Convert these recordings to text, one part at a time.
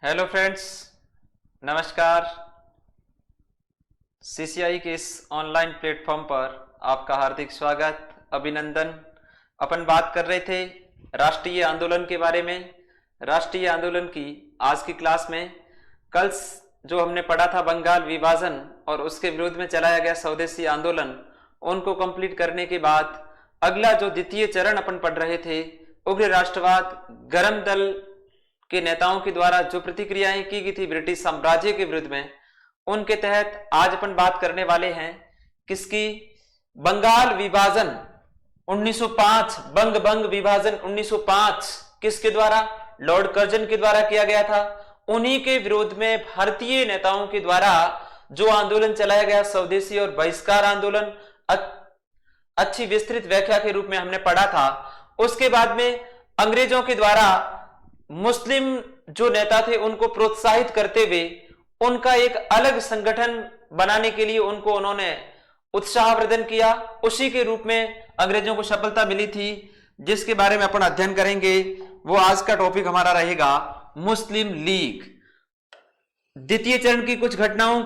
Hello friends, नमस्कार। CCI के इस ऑनलाइन प्लेटफॉर्म पर आपका हार्दिक स्वागत, अभिनंदन। अपन बात कर रहे थे राष्ट्रीय आंदोलन के बारे में। राष्ट्रीय आंदोलन की आज की क्लास में कल जो हमने पढ़ा था बंगाल विभाजन और उसके विरोध में चलाया गया स्वदेशी आंदोलन, उनको कंप्लीट करने के बाद अगला जो द्वितीय चरण अपन पढ़ रहे थे, उग्र राष्ट्रवाद गरम दल के नेताओं के द्वारा जो प्रतिक्रियाएं की गई थी ब्रिटिश साम्राज्य के विरुद्ध में, उनके तहत आज अपन बात करने वाले हैं किसकी? बंगाल विभाजन 1905। बंग विभाजन 1905 किसके द्वारा? लॉर्ड कर्जन के द्वारा किया गया था। उन्हीं के विरोध में भारतीय नेताओं के द्वारा जो आंदोलन चलाया गया, स्वदेशी और बहिष्कार आंदोलन, अच्छी विस्तृत व्याख्या के रूप में हमने पढ़ा था। उसके बाद में अंग्रेजों के द्वारा मुस्लिम जो नेता थे उनको प्रोत्साहित करते हुए उनका एक अलग संगठन बनाने के लिए उन्होंने उत्साहवर्धन किया। उसी के रूप में अंग्रेजों को सफलता मिली थी, जिसके बारे में अपन अध्ययन करेंगे। वो आज का टॉपिक हमारा रहेगा मुस्लिम लीग। द्वितीय चरण की कुछ घटनाओं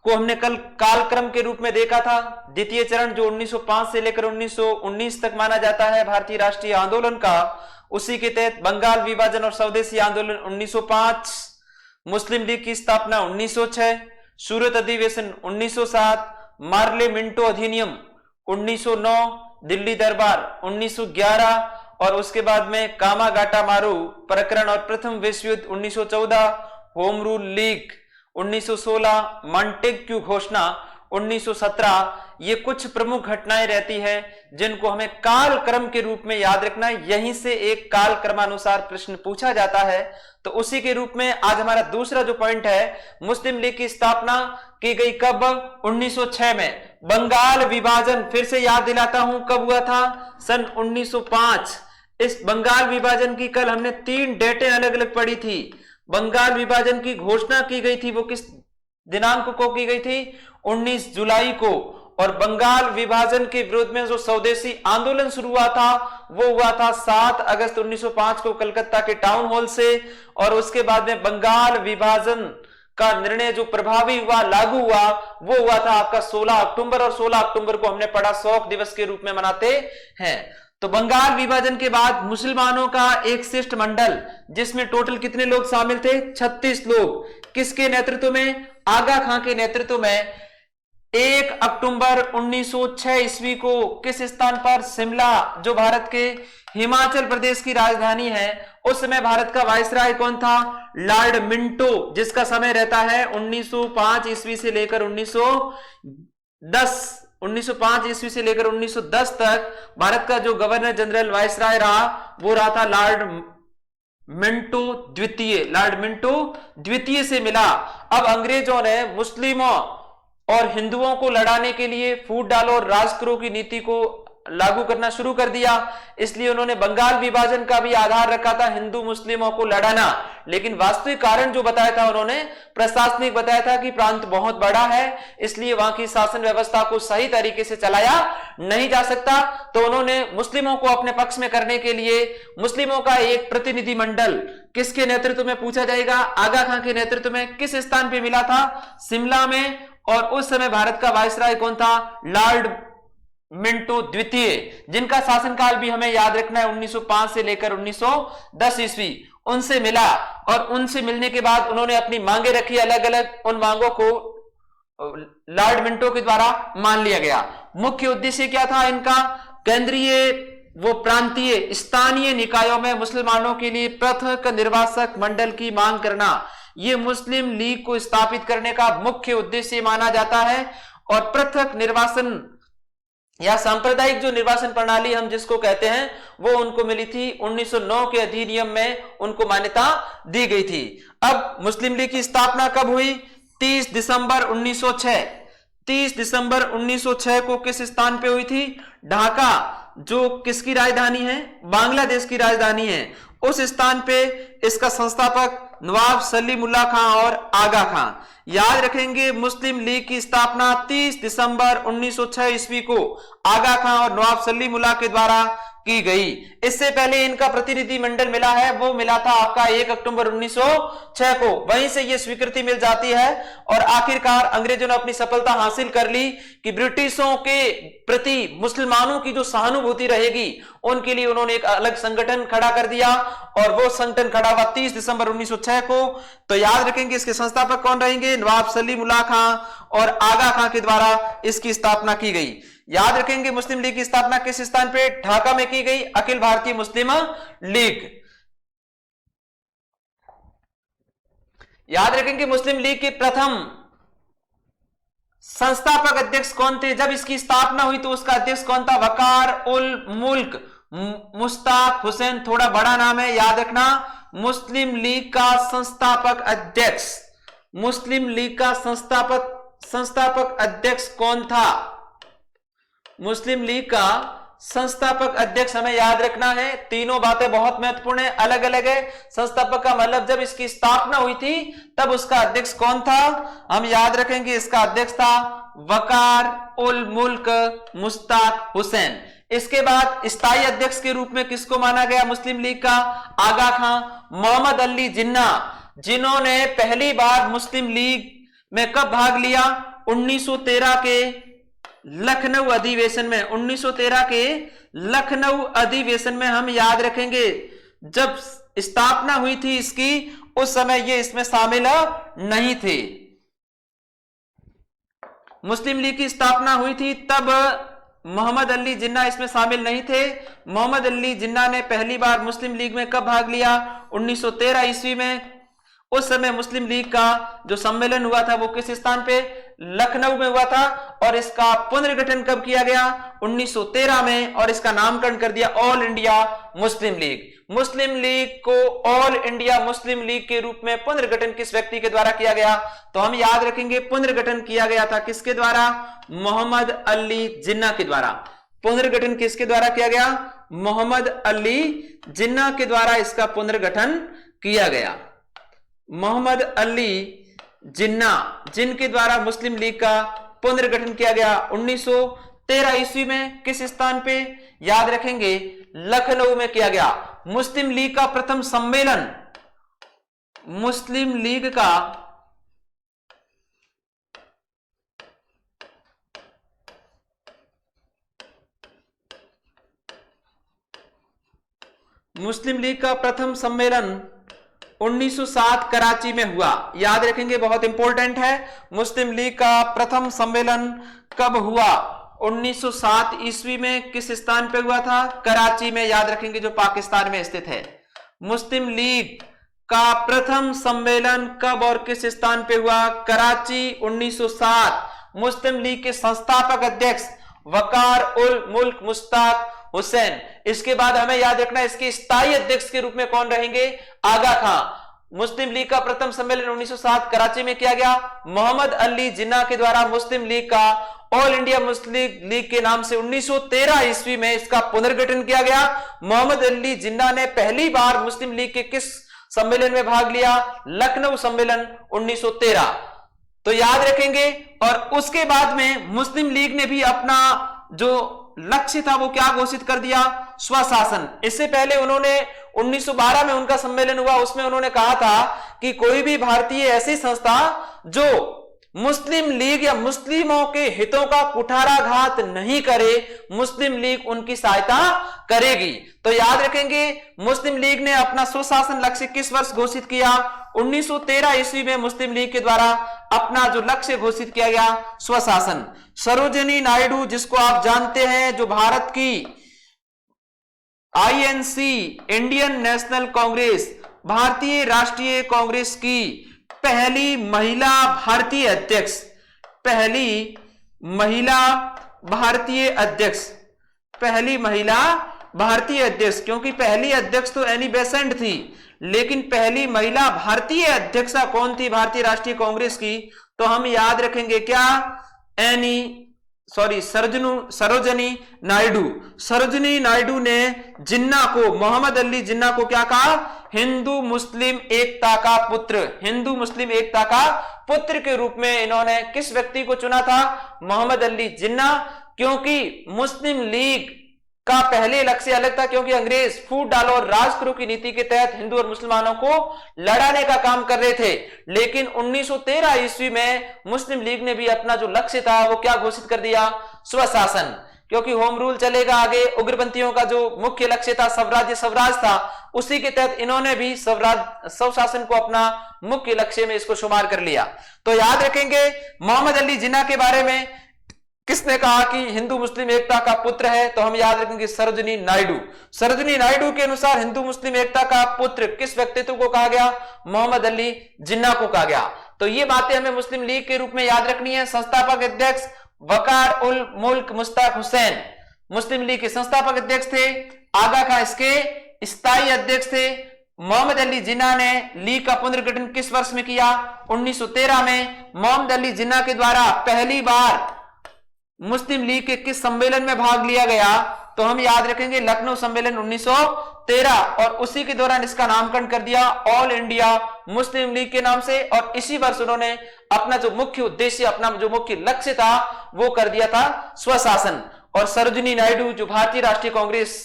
को हमने कल कालक्रम के रूप में देखा था। द्वितीय चरण जो 1905 से लेकर 1919 तक माना जाता है भारतीय राष्ट्रीय आंदोलन का, उसी के तहत बंगाल विभाजन और स्वदेशी आंदोलन 1905, मुस्लिम लीग की स्थापना 1906, सूरत अधिवेशन 1907, मार्ले मिंटो अधिनियम 1909, दिल्ली दरबार 1911 और उसके बाद में कामागाटा मारू प्रकरण और प्रथम विश्व युद्ध 1914, होम रूल लीग 1916, मॉन्टेग्यू घोषणा 1917। ये कुछ प्रमुख घटनाएं रहती है जिनको हमें कालक्रम के रूप में याद रखना है। यहीं से एक कालक्रमानुसार प्रश्न पूछा जाता है। तो उसी के रूप में आज हमारा दूसरा जो पॉइंट है, मुस्लिम लीग की स्थापना की गई कब? 1906 में। बंगाल विभाजन फिर से याद दिलाता हूं कब हुआ था? सन 1905। इस बंगाल विभाजन की कल हमने 3 डेटें अलग अलग पढ़ी थी। बंगाल विभाजन की घोषणा की गई थी, वो किस दिनांक को की गई थी? 19 जुलाई को। और बंगाल विभाजन के विरोध में जो स्वदेशी आंदोलन शुरू हुआ था वो हुआ था 7 अगस्त 1905 को कलकत्ता के टाउन हॉल से। और उसके बाद में बंगाल विभाजन का निर्णय जो प्रभावी हुआ, लागू हुआ, वो हुआ था आपका 16 अक्टूबर। और 16 अक्टूबर को हमने पढ़ा शोक दिवस के रूप में मनाते हैं। तो बंगाल विभाजन के बाद मुसलमानों का एक शिष्टमंडल, जिसमें टोटल कितने लोग शामिल थे? 36 लोग। किसके नेतृत्व में? आगा खां के नेतृत्व में 1 अक्टूबर 1906 ईस्वी को किस स्थान पर? शिमला, जो भारत के हिमाचल प्रदेश की राजधानी है। उस समय भारत का वायसराय कौन था? लॉर्ड मिंटो, जिसका समय रहता है 1905 ईस्वी से लेकर 1905 ईस्वी से लेकर 1910 तक भारत का जो गवर्नर जनरल वायसराय रहा, वो रहा था लॉर्ड मिंटो द्वितीय। लॉर्ड मिंटो द्वितीय से मिला। अब अंग्रेजों ने मुस्लिमों और हिंदुओं को लड़ाने के लिए फूट डालो और राज करो की नीति को लागू करना शुरू कर दिया। इसलिए उन्होंने बंगाल विभाजन का भी आधार रखा था हिंदू मुस्लिमों को लड़ाना। लेकिन वास्तविक कारण जो बताया था उन्होंने, प्रशासनिक बताया था कि प्रांत बहुत बड़ा है, इसलिए वहां की शासन व्यवस्था को सही तरीके से चलाया नहीं जा सकता। तो उन्होंने मुस्लिमों को अपने पक्ष में करने के लिए मुस्लिमों का एक प्रतिनिधि मंडल किसके नेतृत्व में पूछा जाएगा? आगा खां के नेतृत्व में। किस स्थान पर मिला था? शिमला में। और उस समय भारत का वायसराय कौन था? लॉर्ड मिंटो द्वितीय, जिनका शासनकाल भी हमें याद रखना है 1905 से लेकर 1910 ईस्वी। उनसे मिला और उनसे मिलने के बाद उन्होंने अपनी मांगे रखी अलग अलग। उन मांगों को लॉर्ड मिंटो के द्वारा मान लिया गया। मुख्य उद्देश्य क्या था इनका? केंद्रीय वो प्रांतीय स्थानीय निकायों में मुसलमानों के लिए पृथक निर्वाचक मंडल की मांग करना, ये मुस्लिम लीग को स्थापित करने का मुख्य उद्देश्य माना जाता है। और पृथक निर्वाचन या सांप्रदायिक जो निर्वाचन प्रणाली हम जिसको कहते हैं, वो उनको मिली थी 1909 के अधिनियम में, उनको मान्यता दी गई थी। अब मुस्लिम लीग की स्थापना कब हुई? 30 दिसंबर 1906। 30 दिसंबर 1906 को किस स्थान पे हुई थी? ढाका, जो किसकी राजधानी है? बांग्लादेश की राजधानी है। उस स्थान पे इसका संस्थापक नवाब सलीमुल्लाह खां और आगा खां। याद रखेंगे, मुस्लिम लीग की स्थापना 30 दिसंबर 1906 ईस्वी को आगा खां और नवाब सलीमुल्लाह के द्वारा की गई। इससे पहले इनका प्रतिनिधि मंडल मिला है, वो मिला था आपका 1 अक्टूबर 1906 को, वहीं से ये स्वीकृति मिल जाती है और आखिरकार अंग्रेजों ने अपनी सफलता हासिल कर ली कि ब्रिटिशों के प्रति मुसलमानों की जो सहानुभूति रहेगी उनके लिए उन्होंने एक अलग संगठन खड़ा कर दिया और वो संगठन खड़ा हुआ 30 दिसंबर 1906 को। तो याद रखेंगे इसके संस्थापक कौन रहेंगे, नवाब सलीमुल्लाह खां और आगा खां के द्वारा इसकी स्थापना की गई। याद रखेंगे मुस्लिम लीग की स्थापना किस स्थान पे, ढाका में की गई, अखिल भारतीय मुस्लिम लीग। याद रखेंगे मुस्लिम लीग के प्रथम संस्थापक अध्यक्ष कौन थे, जब इसकी स्थापना हुई तो उसका अध्यक्ष कौन था, वकार उल मुल्क मुश्ताक हुसैन। थोड़ा बड़ा नाम है, याद रखना। मुस्लिम लीग का संस्थापक अध्यक्ष, मुस्लिम लीग का संस्थापक अध्यक्ष कौन था, मुस्लिम लीग का संस्थापक अध्यक्ष हमें याद रखना है। तीनों बातें बहुत महत्वपूर्ण है, अलग अलग है। संस्थापक का मतलब जब इसकी स्थापना हुई थी तब उसका अध्यक्ष कौन था, हम याद रखेंगे इसका अध्यक्ष था वकार उल मुल्क मुश्ताक हुसैन। इसके बाद स्थायी अध्यक्ष के रूप में किसको माना गया मुस्लिम लीग का, आगा खां, मोहम्मद अली जिन्ना, जिन्होंने पहली बार मुस्लिम लीग में कब भाग लिया, 1913 के लखनऊ अधिवेशन में। 1913 के लखनऊ अधिवेशन में हम याद रखेंगे जब स्थापना हुई थी इसकी, उस समय ये इसमें शामिल नहीं थे। मुस्लिम लीग की स्थापना हुई थी तब मोहम्मद अली जिन्ना इसमें शामिल नहीं थे। मोहम्मद अली जिन्ना ने पहली बार मुस्लिम लीग में कब भाग लिया, 1913 ईस्वी में। उस समय मुस्लिम लीग का जो सम्मेलन हुआ था वो किस स्थान पे, लखनऊ में हुआ था। और इसका पुनर्गठन कब किया गया, 1913 में, और इसका नामकरण कर दिया ऑल इंडिया मुस्लिम लीग। मुस्लिम लीग को ऑल इंडिया मुस्लिम लीग के रूप में पुनर्गठन किस व्यक्ति के द्वारा किया गया, तो हम याद रखेंगे पुनर्गठन किया गया था किसके द्वारा, मोहम्मद अली जिन्ना के द्वारा। पुनर्गठन किसके द्वारा किया गया, मोहम्मद अली जिन्ना के द्वारा इसका पुनर्गठन किया गया। मोहम्मद अली जिन्ना, जिनके द्वारा मुस्लिम लीग का पुनर्गठन किया गया 1913 ईस्वी में। किस स्थान पे, याद रखेंगे लखनऊ में किया गया। मुस्लिम लीग का प्रथम सम्मेलन, मुस्लिम लीग का प्रथम सम्मेलन 1907 कराची में हुआ। याद रखेंगे बहुत इंपॉर्टेंट है। मुस्लिम लीग का प्रथम सम्मेलन कब हुआ, 1907 ईस्वी में। किस स्थान पे हुआ था, कराची में, याद रखेंगे जो पाकिस्तान में स्थित है। मुस्लिम लीग का प्रथम सम्मेलन कब और किस स्थान पे हुआ, कराची, 1907। मुस्लिम लीग के संस्थापक अध्यक्ष वकार उल मुल्क मुश्ताक हुसैन। इसके बाद हमें याद रखना इसके स्थायी अध्यक्ष के रूप में कौन रहेंगे, आगा खां। मुस्लिम लीग का प्रथम सम्मेलन 1907 कराची में किया गया। मोहम्मद अली जिन्ना के द्वारा मुस्लिम लीग का ऑल इंडिया मुस्लिम लीग के नाम से 1913 ईस्वी में इसका पुनर्गठन किया गया। मोहम्मद अली जिन्ना ने पहली बार मुस्लिम लीग के किस सम्मेलन में भाग लिया, लखनऊ सम्मेलन 1913। तो याद रखेंगे। और उसके बाद में मुस्लिम लीग ने भी अपना जो लक्ष्य था वो क्या घोषित कर दिया, स्वशासन। इससे पहले उन्होंने 1912 में उनका सम्मेलन हुआ, उसमें उन्होंने कहा था कि कोई भी भारतीय ऐसी संस्था जो मुस्लिम लीग या मुस्लिमों के हितों का कुठाराघात नहीं करे, मुस्लिम लीग उनकी सहायता करेगी। तो याद रखेंगे मुस्लिम लीग ने अपना स्वशासन लक्ष्य किस वर्ष घोषित किया, 1913 ईस्वी में मुस्लिम लीग के द्वारा अपना जो लक्ष्य घोषित किया गया, स्वशासन। सरोजिनी नायडू, जिसको आप जानते हैं, जो भारत की आईएनसी, इंडियन नेशनल कांग्रेस, भारतीय राष्ट्रीय कांग्रेस की पहली महिला भारतीय अध्यक्ष, पहली महिला भारतीय अध्यक्ष, पहली महिला भारतीय अध्यक्ष, क्योंकि पहली अध्यक्ष तो एनी बेसेंट थी, लेकिन पहली महिला भारतीय अध्यक्षा कौन थी भारतीय राष्ट्रीय कांग्रेस की, तो हम याद रखेंगे क्या, सरोजिनी नायडू। सरोजिनी नायडू ने जिन्ना को, मोहम्मद अली जिन्ना को क्या कहा, हिंदू मुस्लिम एकता का पुत्र, हिंदू मुस्लिम एकता का पुत्र के रूप में इन्होंने किस व्यक्ति को चुना था, मोहम्मद अली जिन्ना। क्योंकि मुस्लिम लीग का पहले लक्ष्य अलग था, क्योंकि अंग्रेज फूट डालो और राज करो की नीति के तहत हिंदू और मुसलमानों को लड़ाने का काम कर रहे थे। लेकिन 1913 ईस्वी में मुस्लिम लीग ने भी अपना जो लक्ष्य था वो क्या घोषित कर दिया, स्वशासन। क्योंकि होम रूल चलेगा आगे, उग्रपंथियों का जो मुख्य लक्ष्य था स्वराज्य स्वराज था, उसी के तहत इन्होंने भी स्वशासन को अपना मुख्य लक्ष्य में इसको शुमार कर लिया। तो याद रखेंगे मोहम्मद अली जिन्ना के बारे में किसने कहा कि हिंदू मुस्लिम एकता का पुत्र है, तो हम याद रखेंगे सरोजिनी नायडू। सरोजिनी नायडू के अनुसार हिंदू मुस्लिम एकता का पुत्र किस व्यक्तित्व को कहा गया, मोहम्मद अली जिन्ना को कहा गया। तो ये बातें हमें मुस्लिम लीग के रूप में याद रखनी है। संस्थापक अध्यक्ष वकार उल मुल्क मुश्ताक हुसैन मुस्लिम लीग के संस्थापक अध्यक्ष थे। आगा खां इसके स्थायी अध्यक्ष थे। मोहम्मद अली जिन्ना ने लीग का पुनर्गठन किस वर्ष में किया, 1913 में। मोहम्मद अली जिन्ना के द्वारा पहली बार मुस्लिम लीग के किस सम्मेलन में भाग लिया गया, तो हम याद रखेंगे लखनऊ सम्मेलन 1913, और उसी के दौरान इसका नामकरण कर दिया ऑल इंडिया मुस्लिम लीग के नाम से। और इसी वर्ष उन्होंने अपना जो मुख्य उद्देश्य, अपना जो मुख्य लक्ष्य था वो कर दिया था स्वशासन। और सरोजिनी नायडू जो भारतीय राष्ट्रीय कांग्रेस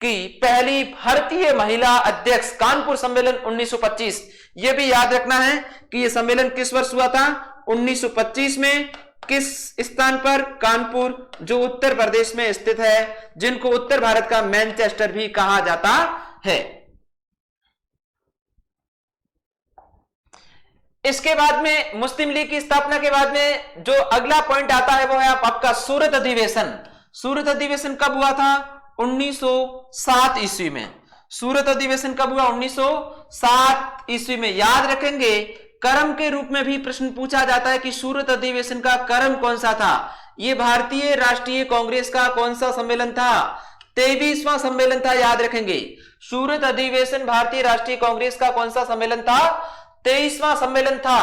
की पहली भारतीय महिला अध्यक्ष, कानपुर सम्मेलन 1925, यह भी याद रखना है कि यह सम्मेलन किस वर्ष हुआ था, 1925 में। किस स्थान पर, कानपुर, जो उत्तर प्रदेश में स्थित है, जिनको उत्तर भारत का मैनचेस्टर भी कहा जाता है। इसके बाद में मुस्लिम लीग की स्थापना के बाद में जो अगला पॉइंट आता है वो है आपका सूरत अधिवेशन। सूरत अधिवेशन कब हुआ था, 1907 ईस्वी में। सूरत अधिवेशन कब हुआ, 1907 ईस्वी में। याद रखेंगे क्रम के रूप में भी प्रश्न पूछा जाता है कि सूरत अधिवेशन का क्रम कौन सा था। यह भारतीय राष्ट्रीय कांग्रेस का कौन सा सम्मेलन था, 23वां सम्मेलन था। याद रखेंगे सूरत अधिवेशन भारतीय राष्ट्रीय कांग्रेस का कौन सा सम्मेलन था, 23वां सम्मेलन था।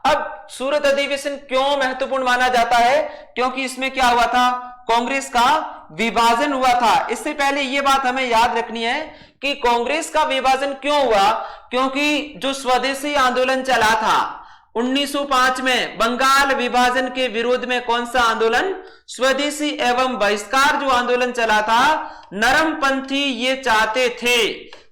अब सूरत अधिवेशन क्यों महत्वपूर्ण माना जाता है, क्योंकि इसमें क्या हुआ था, कांग्रेस का विभाजन हुआ था। इससे पहले यह बात हमें याद रखनी है कि कांग्रेस का विभाजन क्यों हुआ, क्योंकि जो स्वदेशी आंदोलन चला था 1905 में बंगाल विभाजन के विरोध में, कौन सा आंदोलन, स्वदेशी एवं बहिष्कार जो आंदोलन चला था, नरमपंथी ये चाहते थे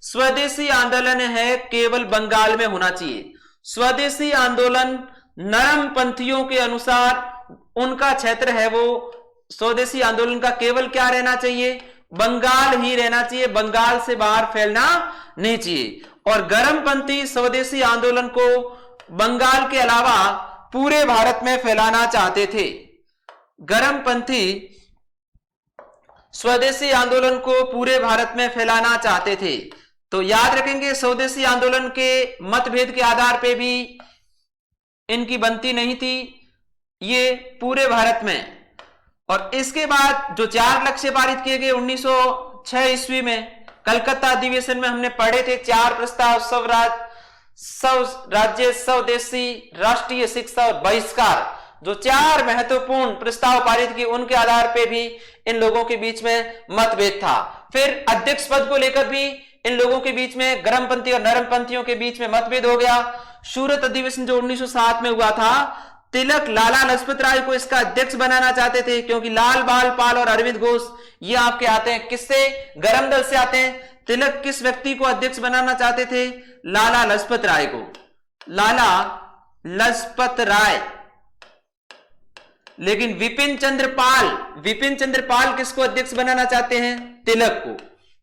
स्वदेशी आंदोलन है केवल बंगाल में होना चाहिए। स्वदेशी आंदोलन नरमपंथियों के अनुसार उनका क्षेत्र है वो स्वदेशी आंदोलन का केवल क्या रहना चाहिए, बंगाल ही रहना चाहिए, बंगाल से बाहर फैलना नहीं चाहिए। और गर्मपंथी स्वदेशी आंदोलन को बंगाल के अलावा पूरे भारत में फैलाना चाहते थे। गर्मपंथी स्वदेशी आंदोलन को पूरे भारत में फैलाना चाहते थे। तो याद रखेंगे स्वदेशी आंदोलन के मतभेद के आधार पे भी इनकी बनती नहीं थी, ये पूरे भारत में। और इसके बाद जो 4 लक्ष्य पारित किए गए 1906 ईस्वी में कलकत्ता अधिवेशन में हमने पढ़े थे, 4 प्रस्ताव, राज्य, स्वदेशी, राष्ट्रीय शिक्षा और बहिष्कार, जो 4 महत्वपूर्ण प्रस्ताव पारित किए, उनके आधार पे भी इन लोगों के बीच में मतभेद था। फिर अध्यक्ष पद को लेकर भी इन लोगों के बीच में, गर्मपंथी और नरमपंथियों के बीच में मतभेद हो गया। सूरत अधिवेशन जो 1907 में हुआ था, तिलक लाला लजपत राय को इसका अध्यक्ष बनाना चाहते थे, क्योंकि लाल बाल पाल और अरविंद घोष ये आपके आते हैं किससे, गरम दल से आते हैं। तिलक किस व्यक्ति को अध्यक्ष बनाना चाहते थे, लाला लजपत राय को, लाला लजपत राय। लेकिन विपिन चंद्र पाल किसको अध्यक्ष बनाना चाहते हैं, तिलक को।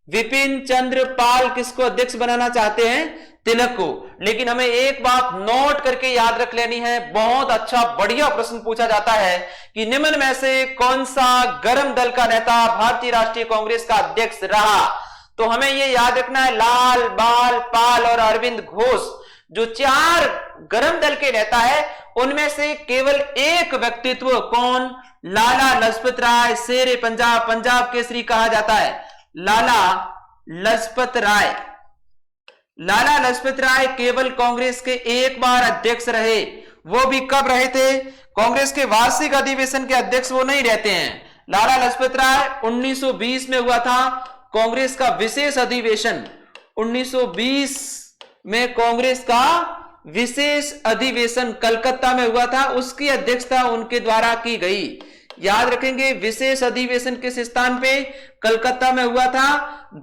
विपिन चंद्र पाल किसको अध्यक्ष बनाना चाहते हैं, तिलक को। लेकिन हमें एक बात नोट करके याद रख लेनी है, बहुत अच्छा बढ़िया प्रश्न पूछा जाता है कि निम्न में से कौन सा गरम दल का नेता भारतीय राष्ट्रीय कांग्रेस का अध्यक्ष रहा। तो हमें यह याद रखना है, लाल बाल पाल और अरविंद घोष जो 4 गरम दल के नेता है, उनमें से केवल एक व्यक्तित्व, कौन, लाला लजपत राय, शेरे पंजाब, पंजाब केसरी कहा जाता है, लाला लजपत राय। लाला लजपत राय केवल कांग्रेस के एक बार अध्यक्ष रहे, वो भी कब रहे थे, कांग्रेस के वार्षिक अधिवेशन के अध्यक्ष वो नहीं रहते हैं। लाला लजपत राय 1920 में हुआ था कांग्रेस का विशेष अधिवेशन, 1920 में कांग्रेस का विशेष अधिवेशन कलकत्ता में हुआ था, उसकी अध्यक्षता उनके द्वारा की गई। याद रखेंगे विशेष अधिवेशन किस स्थान पे? कलकत्ता में हुआ था।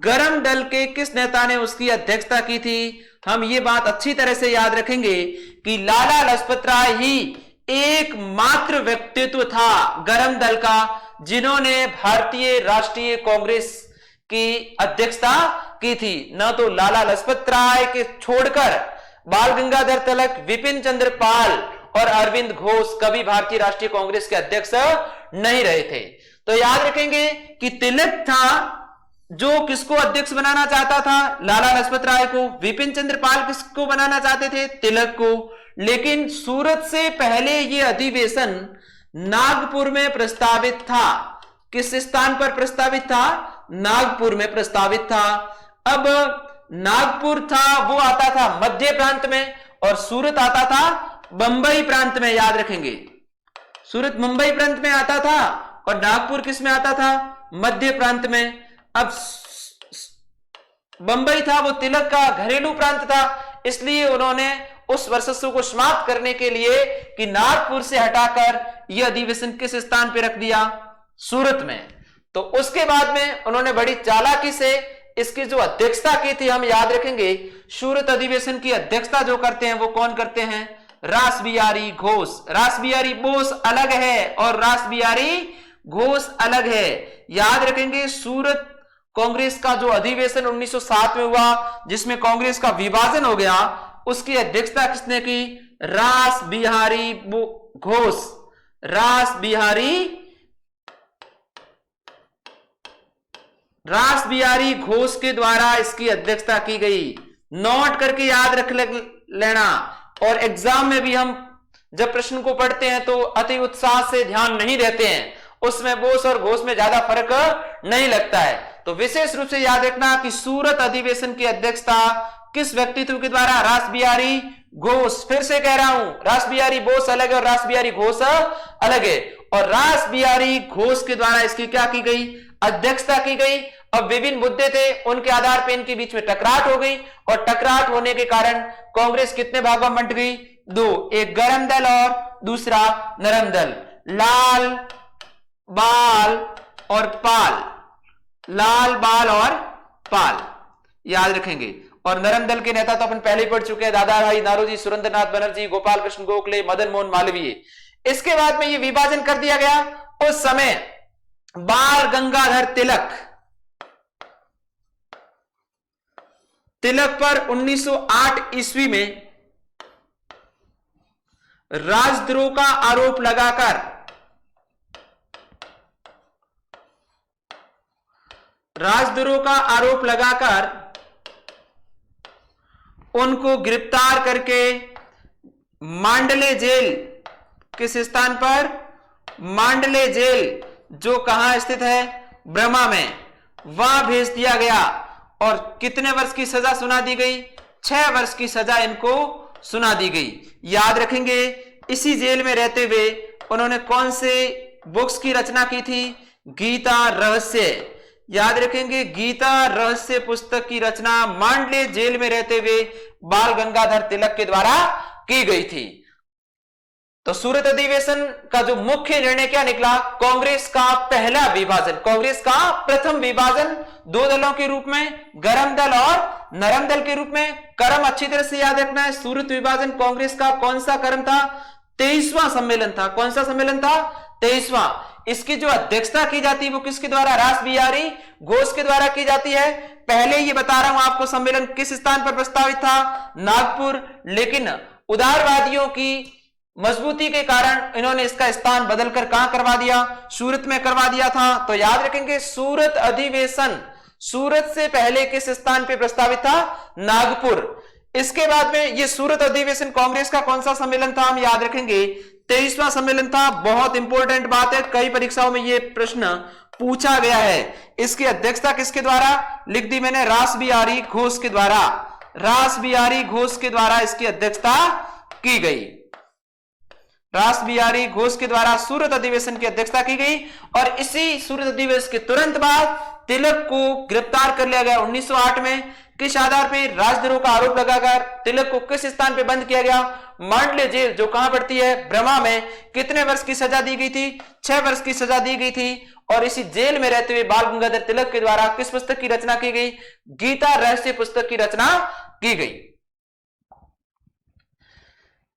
गरम दल के किस नेता ने उसकी अध्यक्षता की थी? हम ये बात अच्छी तरह से याद रखेंगे कि लाला लाजपत राय ही एकमात्र व्यक्तित्व था गरम दल का जिन्होंने भारतीय राष्ट्रीय कांग्रेस की अध्यक्षता की थी। न तो लाला लाजपत राय के छोड़कर बाल गंगाधर तिलक, विपिन चंद्र पाल और अरविंद घोष कभी भारतीय राष्ट्रीय कांग्रेस के अध्यक्ष नहीं रहे थे। तो याद रखेंगे कि तिलक था जो किसको अध्यक्ष बनाना चाहता था? लाला लाजपत राय को। विपिन चंद्र पाल किसको बनाना चाहते थे? तिलक को। लेकिन सूरत से पहले यह अधिवेशन नागपुर में प्रस्तावित था। किस स्थान पर प्रस्तावित था? नागपुर में प्रस्तावित था। अब नागपुर था वो आता था मध्य प्रांत में और सूरत आता था बंबई प्रांत में। याद रखेंगे सूरत मुंबई प्रांत में आता था और नागपुर किस में आता था? मध्य प्रांत में। अब बंबई था वो तिलक का घरेलू प्रांत था, इसलिए उन्होंने उस वर्चस्व को समाप्त करने के लिए कि नागपुर से हटाकर यह अधिवेशन किस स्थान पर रख दिया? सूरत में। तो उसके बाद में उन्होंने बड़ी चालाकी से इसकी जो अध्यक्षता की थी, हम याद रखेंगे सूरत अधिवेशन की अध्यक्षता जो करते हैं वो कौन करते हैं? रास बिहारी घोष। रास बिहारी बोस अलग है और रास बिहारी घोष अलग है। याद रखेंगे सूरत कांग्रेस का जो अधिवेशन 1907 में हुआ जिसमें कांग्रेस का विभाजन हो गया, उसकी अध्यक्षता किसने की? रास बिहारी घोष। रास बिहारी घोष के द्वारा इसकी अध्यक्षता की गई। नोट करके याद रख लेना। और एग्जाम में भी हम जब प्रश्न को पढ़ते हैं तो अति उत्साह से ध्यान नहीं देते हैं, उसमें बोस और घोष में ज्यादा फर्क नहीं लगता है। तो विशेष रूप से याद रखना कि सूरत अधिवेशन की अध्यक्षता किस व्यक्तित्व के द्वारा? रास बिहारी घोष। फिर से कह रहा हूं, रास बिहारी बोस अलग है और रास बिहारी घोष अलग है। और रास बिहारी घोष के द्वारा इसकी क्या की गई? अध्यक्षता की गई। अब विभिन्न मुद्दे थे, उनके आधार पर इनके बीच में टकराट हो गई और टकराट होने के कारण कांग्रेस कितने भागों में बंट गई? दो, एक गरम दल और दूसरा नरम दल। लाल बाल और पाल। लाल बाल और पाल याद रखेंगे। और नरम दल के नेता तो अपन पहले ही पढ़ चुके हैं, दादा भाई नारोजी, सुरेंद्रनाथ बनर्जी, गोपाल कृष्ण गोखले, मदन मोहन मालवीय। इसके बाद में ये विभाजन कर दिया गया। उस समय बाल गंगाधर तिलक पर 1908 ईस्वी में राजद्रोह का आरोप लगाकर उनको गिरफ्तार करके मांडले जेल, किस स्थान पर? मांडले जेल जो कहां स्थित है? ब्रह्मा में, वहां भेज दिया गया। और कितने वर्ष की सजा सुना दी गई? 6 वर्ष की सजा इनको सुना दी गई। याद रखेंगे इसी जेल में रहते हुए उन्होंने कौन से बुक्स की रचना की थी? गीता रहस्य। याद रखेंगे गीता रहस्य पुस्तक की रचना मांडले जेल में रहते हुए बाल गंगाधर तिलक के द्वारा की गई थी। तो सूरत अधिवेशन का जो मुख्य निर्णय क्या निकला? कांग्रेस का पहला विभाजन, कांग्रेस का प्रथम विभाजन दो दलों के रूप में, गरम दल और नरम दल के रूप में। क्रम अच्छी तरह से याद रखना है। सूरत विभाजन कांग्रेस का कौन सा क्रम था? 23वां सम्मेलन था। कौन सा सम्मेलन था? 23वां। इसकी जो अध्यक्षता की जाती है वो किसके द्वारा? रास बिहारी घोष के द्वारा की जाती है। पहले ये बता रहा हूं आपको, सम्मेलन किस स्थान पर प्रस्तावित था? नागपुर। लेकिन उदारवादियों की मजबूती के कारण इन्होंने इसका स्थान बदलकर कहां करवा दिया? सूरत में करवा दिया था। तो याद रखेंगे सूरत अधिवेशन सूरत से पहले किस स्थान पर प्रस्तावित था? नागपुर। इसके बाद में ये सूरत अधिवेशन कांग्रेस का कौन सा सम्मेलन था? हम याद रखेंगे 23वां सम्मेलन था। बहुत इंपॉर्टेंट बात है, कई परीक्षाओं में ये प्रश्न पूछा गया है। इसकी अध्यक्षता किसके द्वारा लिख दी मैंने? रास बिहारी घोष के द्वारा। रास बिहारी घोष के द्वारा इसकी अध्यक्षता की गई। रास बिहारी घोष के द्वारा सूरत अधिवेशन की अध्यक्षता की गई। और इसी सूरत अधिवेशन के तुरंत बाद तिलक को गिरफ्तार कर लिया गया 1908 में। किस आधार पर राजद्रोह का आरोप लगाकर तिलक को किस स्थान पर बंद किया गया? मांडले जेल, जो कहां पड़ती है? ब्रह्मा में। कितने वर्ष की सजा दी गई थी? 6 वर्ष की सजा दी गई थी। और इसी जेल में रहते हुए बाल गंगाधर तिलक के द्वारा किस पुस्तक की रचना की गई? गीता रहस्य पुस्तक की रचना की गई।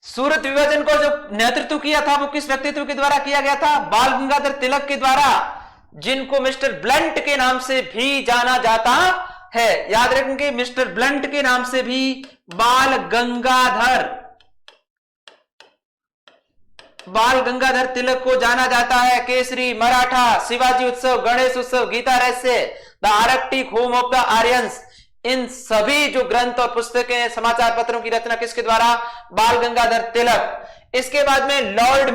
सूरत विभाजन को जो नेतृत्व किया था वो किस व्यक्तित्व के द्वारा किया गया था? बाल गंगाधर तिलक के द्वारा, जिनको मिस्टर ब्लंट के नाम से भी जाना जाता है। याद रखेंगे, मिस्टर ब्लंट के नाम से भी बाल गंगाधर तिलक को जाना जाता है। केसरी, मराठा, शिवाजी उत्सव, Ganesh Utsav, Gita Rahasya, the Arctic home of the Aryans, इन सभी जो ग्रंथ और पुस्तकें, समाचार पत्रों की रचना किसके द्वारा? बाल गंगाधर तिलक। इसके बाद में लॉर्ड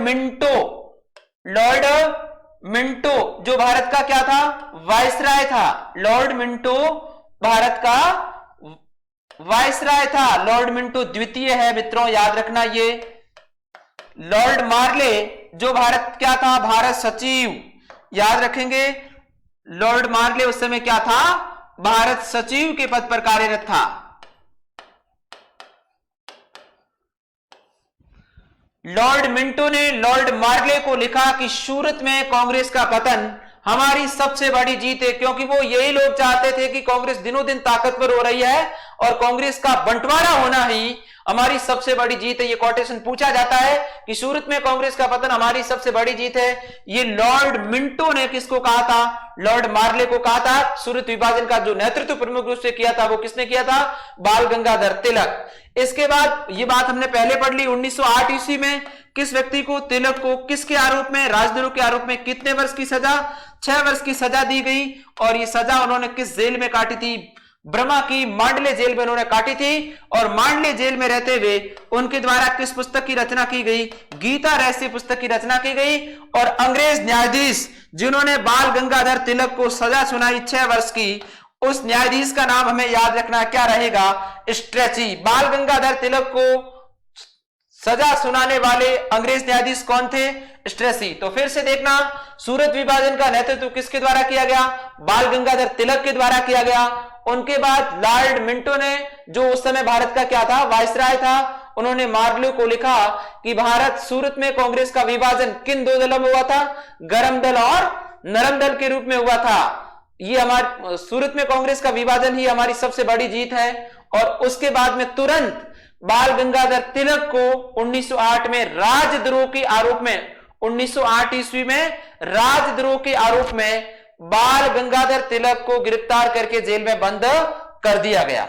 मिंटो जो भारत का क्या था? वायसराय था। लॉर्ड मिंटो भारत का वायसराय था। लॉर्ड मिंटो द्वितीय है मित्रों, याद रखना ये। लॉर्ड मार्ले जो भारत क्या था? भारत सचिव, याद रखेंगे। लॉर्ड मार्ले उस समय क्या था? भारत सचिव के पद पर कार्यरत था। लॉर्ड मिंटो ने लॉर्ड मार्ले को लिखा कि सूरत में कांग्रेस का पतन हमारी सबसे बड़ी जीत है, क्योंकि वो यही लोग चाहते थे कि कांग्रेस दिनों दिन ताकतवर हो रही है और कांग्रेस का बंटवारा होना ही हमारी सबसे बड़ी जीत है। ये कोटेशन पूछा जाता है कि सूरत में कांग्रेस का पतन हमारी सबसे बड़ी जीत है। ये लॉर्ड मिंटो ने किसको कहा था? लॉर्ड मार्ले को कहा था। सूरत विभाजन का जो नेतृत्व प्रमुख रूप से किया था वो किसने किया था? बाल गंगाधर तिलक। इसके बाद ये बात हमने पहले पढ़ ली, 1908 ईस्वी में किस व्यक्ति को, तिलक को, किसके आरोप में? राजद्रोह के आरोप में। कितने वर्ष की सजा? 6 वर्ष की सजा दी गई। और ये सजा उन्होंने किस जेल में काटी थी? ब्रह्मा की मांडले जेल में उन्होंने काटी थी। और मांडले जेल में रहते हुए उनके द्वारा किस पुस्तक की रचना की गई? गीता रहस्य पुस्तक की रचना की गई। और अंग्रेज न्यायाधीश जिन्होंने बाल गंगाधर तिलक को सजा सुनाई 6 वर्ष की, उस न्यायाधीश का नाम हमें याद रखना क्या रहेगा? स्ट्रेची। बाल गंगाधर तिलक को सजा सुनाने वाले अंग्रेज न्यायाधीश कौन थे? स्ट्रेसी। तो फिर से देखना, सूरत विभाजन का नेतृत्व किसके द्वारा किया गया? बाल गंगाधर तिलक के द्वारा किया गया। उनके बाद लॉर्ड मिंटो ने, जो उस समय भारत का क्या था? वायसराय था, उन्होंने मार्ले को लिखा कि भारत सूरत में कांग्रेस का विभाजन किन 2 दलों में हुआ था? गर्म दल और नरम दल के रूप में हुआ था। ये हमारे सूरत में कांग्रेस का विभाजन ही हमारी सबसे बड़ी जीत है। और उसके बाद में तुरंत बाल गंगाधर तिलक को 1908 में राजद्रोह के आरोप में, 1908 ईस्वी में राजद्रोह के आरोप में बाल गंगाधर तिलक को गिरफ्तार करके जेल में बंद कर दिया गया।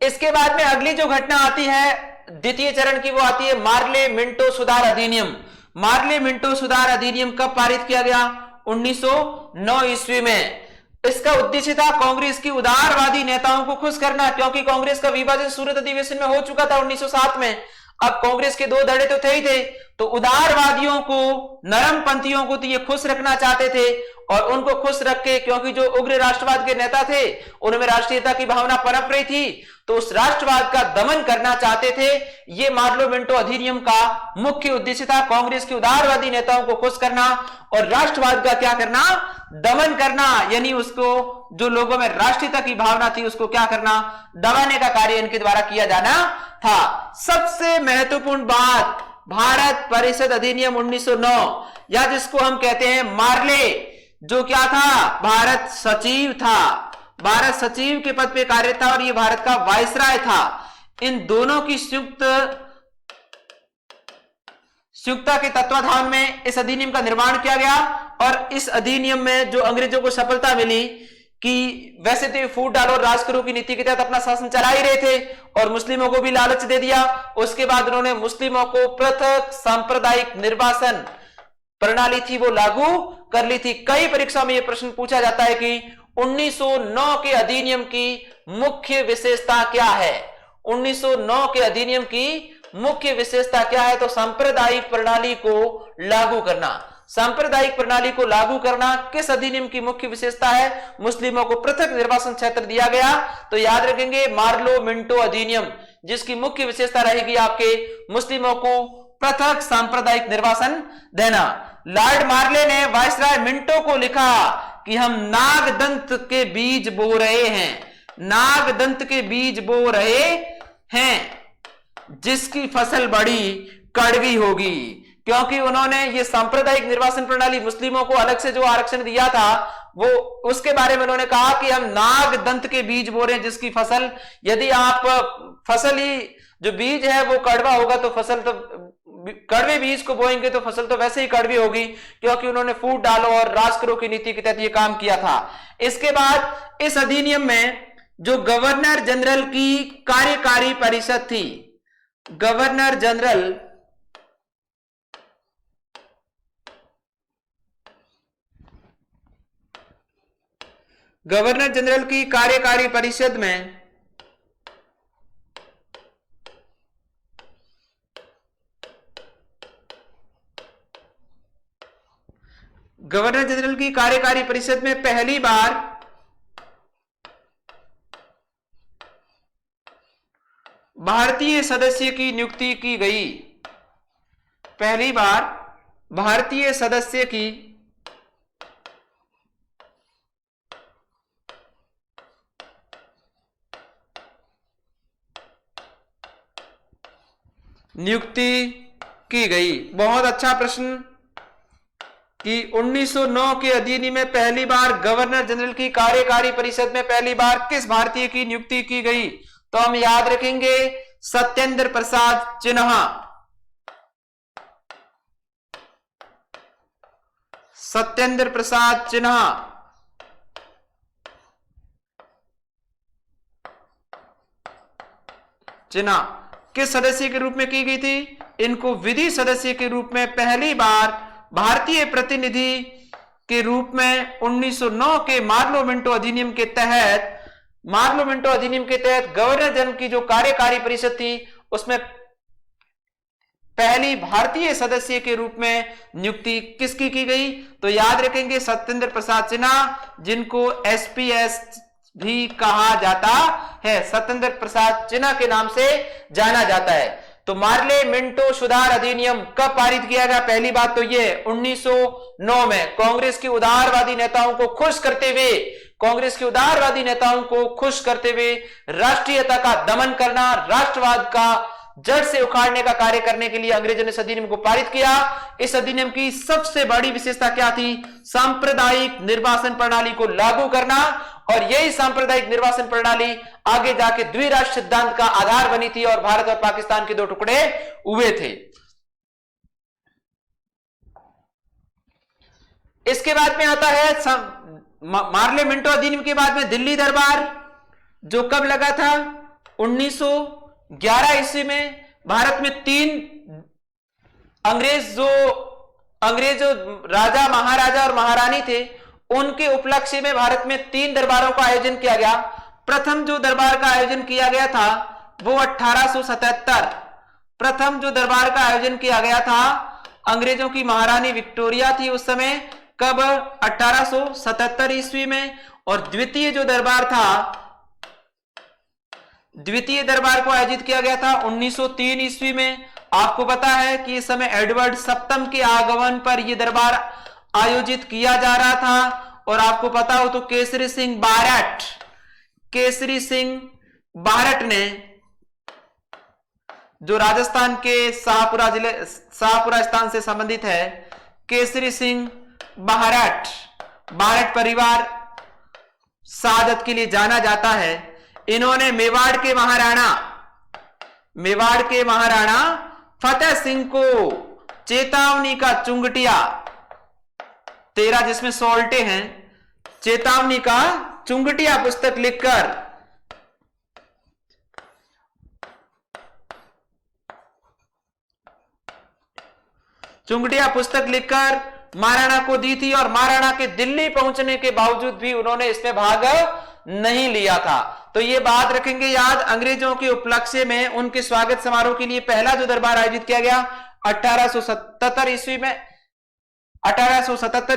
इसके बाद में अगली जो घटना आती है द्वितीय चरण की, वो आती है मार्ले मिंटो सुधार अधिनियम। मार्ले मिंटो सुधार अधिनियम कब पारित किया गया? 1909 ईस्वी में। इसका उद्देश्य था कांग्रेस की उदारवादी नेताओं को खुश करना, क्योंकि कांग्रेस का विभाजन सूरत अधिवेशन में हो चुका था 1907 में। अब कांग्रेस के 2 धड़े तो थे ही थे, तो उदारवादियों को, नरम पंथियों को तो ये खुश रखना चाहते थे। और उनको खुश रख के, क्योंकि जो उग्र राष्ट्रवाद के नेता थे उनमें राष्ट्रीयता की भावना पनप रही थी, तो उस राष्ट्रवाद का दमन करना चाहते थे। ये मार्ले मिंटो अधिनियम का मुख्य उद्देश्य था, कांग्रेस के उदारवादी नेताओं को खुश करना और राष्ट्रवाद का क्या करना? दमन करना। यानी उसको, जो लोगों में राष्ट्रीयता की भावना थी, उसको क्या करना? दबाने का कार्य इनके द्वारा किया जाना था। सबसे महत्वपूर्ण बात, भारत परिषद अधिनियम 1909, या जिसको हम कहते हैं मार्ले, जो क्या था? भारत सचिव था, भारत सचिव के पद पे कार्यरत था और ये भारत का वायसराय था। इन दोनों की संयुक्ता के तत्वाधान में इस अधिनियम का निर्माण किया गया। और इस अधिनियम में जो अंग्रेजों को सफलता मिली कि वैसे तो फूट डालो और राज करो की नीति के तहत अपना शासन चला ही रहे थे और मुस्लिमों को भी लालच दे दिया। उसके बाद उन्होंने मुस्लिमों को पृथक सांप्रदायिक निर्वासन प्रणाली थी वो लागू कर ली थी। कई परीक्षा में यह प्रश्न पूछा जाता है कि 1909 के अधिनियम की मुख्य विशेषता क्या है? 1909 के अधिनियम की मुख्य विशेषता क्या है? तो सांप्रदायिक प्रणाली को लागू करना। सांप्रदायिक प्रणाली को लागू करना किस अधिनियम की मुख्य विशेषता है? मुस्लिमों को पृथक निर्वासन क्षेत्र दिया गया। तो याद रखेंगे मार्ले मिंटो अधिनियम, जिसकी मुख्य विशेषता रहेगी आपके मुस्लिमों को पृथक सांप्रदायिक निर्वासन देना। लॉर्ड मार्ले ने वायसराय मिंटो को लिखा कि हम नागदंत के बीज बो रहे हैं, नागदंत के बीज बो रहे हैं जिसकी फसल बड़ी कड़वी होगी। क्योंकि उन्होंने ये सांप्रदायिक निर्वाचन प्रणाली, मुस्लिमों को अलग से जो आरक्षण दिया था, वो उसके बारे में उन्होंने कहा कि हम नागदंत के बीज बो रहे हैं जिसकी फसल, यदि आप फसल ही जो बीज है वो कड़वा होगा तो फसल तो, कड़वे बीज को बोएंगे तो फसल तो वैसे ही कड़वी होगी, क्योंकि उन्होंने फूट डालो और राज करो की नीति के तहत ये काम किया था। इसके बाद इस अधिनियम में जो गवर्नर जनरल की कार्यकारी परिषद थी, गवर्नर जनरल की कार्यकारी परिषद में गवर्नर जनरल की कार्यकारी परिषद में पहली बार भारतीय सदस्य की नियुक्ति की गई, पहली बार भारतीय सदस्य की नियुक्ति की गई। बहुत अच्छा प्रश्न कि 1909 के अधिनियम में पहली बार गवर्नर जनरल की कार्यकारी परिषद में पहली बार किस भारतीय की नियुक्ति की गई, तो हम याद रखेंगे सत्येंद्र प्रसाद सिन्हा। सत्येंद्र प्रसाद सिन्हा किस सदस्य के रूप में की गई थी? इनको विधि सदस्य के रूप में पहली बार भारतीय प्रतिनिधि के रूप में 1909 के मार्लो मिंटो अधिनियम के तहत गवर्नर जनरल की जो कार्यकारी परिषद थी उसमें पहली भारतीय सदस्य के रूप में नियुक्ति किसकी की गई, तो याद रखेंगे सत्येंद्र प्रसाद सिन्हा, जिनको एसपीएस भी कहा जाता है, सत्येंद्र प्रसाद सिन्हा के नाम से जाना जाता है। तो मार्ले मिंटो सुधार अधिनियम कब पारित किया गया? पहली बात तो ये 1909 में कांग्रेस के उदारवादी नेताओं को खुश करते हुए राष्ट्रीयता का दमन करना, राष्ट्रवाद का जड़ से उखाड़ने का कार्य करने के लिए अंग्रेजों ने इस अधिनियम को पारित किया। इस अधिनियम की सबसे बड़ी विशेषता क्या थी? सांप्रदायिक निर्वाचन प्रणाली को लागू करना, और यही सांप्रदायिक निर्वाचन प्रणाली आगे जाके द्विराष्ट्र सिद्धांत का आधार बनी थी और भारत और पाकिस्तान के दो टुकड़े हुए थे। इसके बाद में आता है मार्ले मिंटो अधिनियम के बाद में दिल्ली दरबार, जो कब लगा था? 1911 ईस्वी में। भारत में 3 अंग्रेज राजा, महाराजा और महारानी थे, उनके उपलक्ष्य में भारत में 3 दरबारों का आयोजन किया गया। प्रथम जो दरबार का आयोजन किया गया था वो 1877, प्रथम जो दरबार का आयोजन किया गया था, अंग्रेजों की महारानी विक्टोरिया थी उस समय, कब? 1877 ईस्वी में। और द्वितीय जो दरबार था, द्वितीय दरबार को आयोजित किया गया था 1903 ईस्वी में। आपको पता है कि इस समय एडवर्ड सप्तम के आगमन पर यह दरबार आयोजित किया जा रहा था। और आपको पता हो तो केसरी सिंह बारट ने, जो राजस्थान के शाहपुरा स्थान से संबंधित है, केसरी सिंह बारट परिवार शहादत के लिए जाना जाता है। इन्होंने मेवाड़ के महाराणा फतेह सिंह को चेतावनी का चुंगटिया, 13 जिसमें सोल्टे हैं, चेतावनी का चुंगटिया पुस्तक लिखकर महाराणा को दी थी। और महाराणा के दिल्ली पहुंचने के बावजूद भी उन्होंने इसमें भाग नहीं लिया था। तो ये बात रखेंगे याद। अंग्रेजों के उपलक्ष्य में उनके स्वागत समारोह के लिए पहला जो दरबार आयोजित किया गया 1877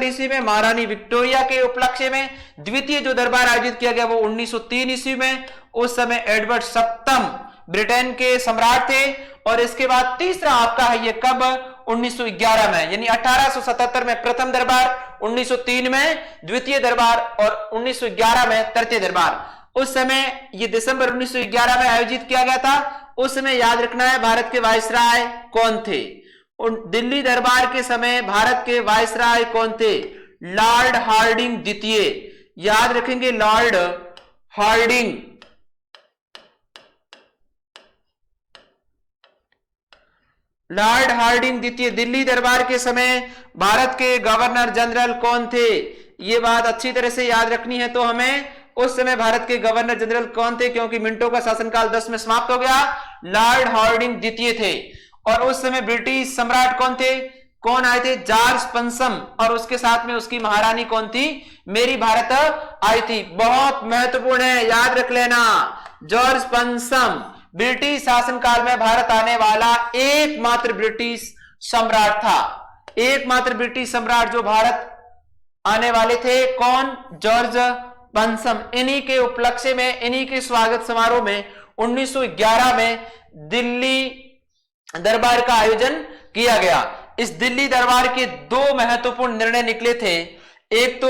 ईस्वी में महारानी विक्टोरिया के उपलक्ष्य में। द्वितीय जो दरबार आयोजित किया गया वो 1903 ईस्वी में। उस समय एडवर्ड सप्तम ब्रिटेन के सम्राट थे। और इसके बाद तीसरा आपका है ये कब? 1911 में, यानी 1877 में प्रथम दरबार, 1903 में द्वितीय दरबार और 1911 में तृतीय दरबार। उस समय ये दिसंबर 1911 में आयोजित किया गया था। उस समय याद रखना है भारत के वायसराय कौन थे। दिल्ली दरबार के समय भारत के वायसराय कौन थे? लॉर्ड हार्डिंग द्वितीय। याद रखेंगे लॉर्ड हार्डिंग। लॉर्ड हार्डिंग द्वितीय। दिल्ली दरबार के समय भारत के गवर्नर जनरल कौन थे? यह बात अच्छी तरह से याद रखनी है। तो हमें उस समय भारत के गवर्नर जनरल कौन थे, क्योंकि मिंटो का शासनकाल 10 में समाप्त हो गया। लॉर्ड हार्डिंग द्वितीय थे। और उस समय ब्रिटिश सम्राट कौन थे? कौन आए थे? जॉर्ज पंचम। और उसके साथ में उसकी महारानी कौन थी? मेरी भारत आई थी। बहुत महत्वपूर्ण है, याद रख लेना। जॉर्ज पंचम ब्रिटिश शासनकाल में भारत आने वाला एकमात्र ब्रिटिश सम्राट था। एकमात्र ब्रिटिश सम्राट जो भारत आने वाले थे, कौन? जॉर्ज पंचम। इन्हीं के उपलक्ष्य में, इन्हीं के स्वागत समारोह में 1911 में दिल्ली दरबार का आयोजन किया गया। इस दिल्ली दरबार के दो महत्वपूर्ण निर्णय निकले थे। एक तो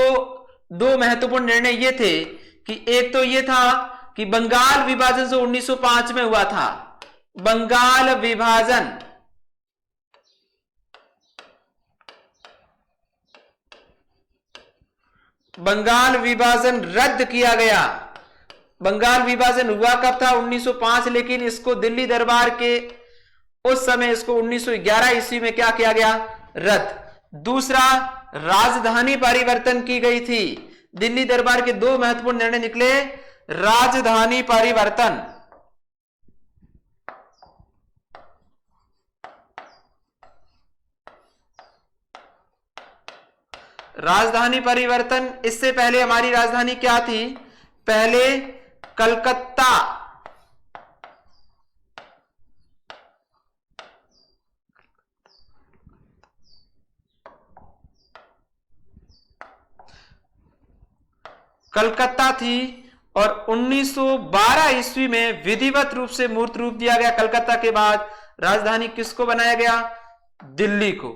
दो महत्वपूर्ण निर्णय ये थे कि एक तो ये था कि बंगाल विभाजन जो 1905 में हुआ था, बंगाल विभाजन रद्द किया गया। बंगाल विभाजन हुआ कब था? 1905। लेकिन इसको दिल्ली दरबार के उस समय इसको 1911 ईस्वी में क्या किया गया? रद्द। दूसरा, राजधानी परिवर्तन की गई थी। दिल्ली दरबार के दो महत्वपूर्ण निर्णय निकले। राजधानी परिवर्तन, राजधानी परिवर्तन। इससे पहले हमारी राजधानी क्या थी? पहले कलकत्ता। कलकत्ता थी। और 1912 ईस्वी में विधिवत रूप से मूर्त रूप दिया गया। कलकत्ता के बाद राजधानी किसको बनाया गया? दिल्ली को।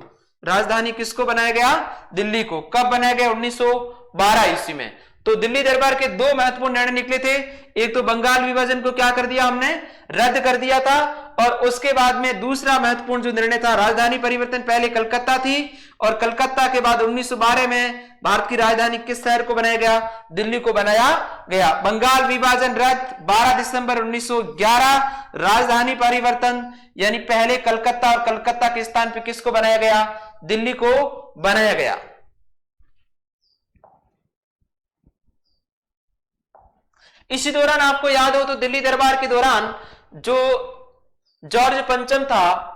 राजधानी किसको बनाया गया? दिल्ली को। कब बनाया गया? 1912 ईस्वी में। तो दिल्ली दरबार के दो महत्वपूर्ण निर्णय निकले थे। एक तो बंगाल विभाजन को क्या कर दिया हमने? रद्द कर दिया था। और उसके बाद में दूसरा महत्वपूर्ण जो निर्णय था, राजधानी परिवर्तन। पहले कलकत्ता थी और कलकत्ता के बाद 1912 में भारत की राजधानी किस शहर को बनाया गया? दिल्ली को बनाया गया। बंगाल विभाजन रद्द 12 दिसंबर 1911। राजधानी परिवर्तन यानी पहले कलकत्ता और कलकत्ता के स्थान पर किसको बनाया गया? दिल्ली को बनाया गया। इसी दौरान आपको याद हो तो दिल्ली दरबार के दौरान जो जॉर्ज पंचम था,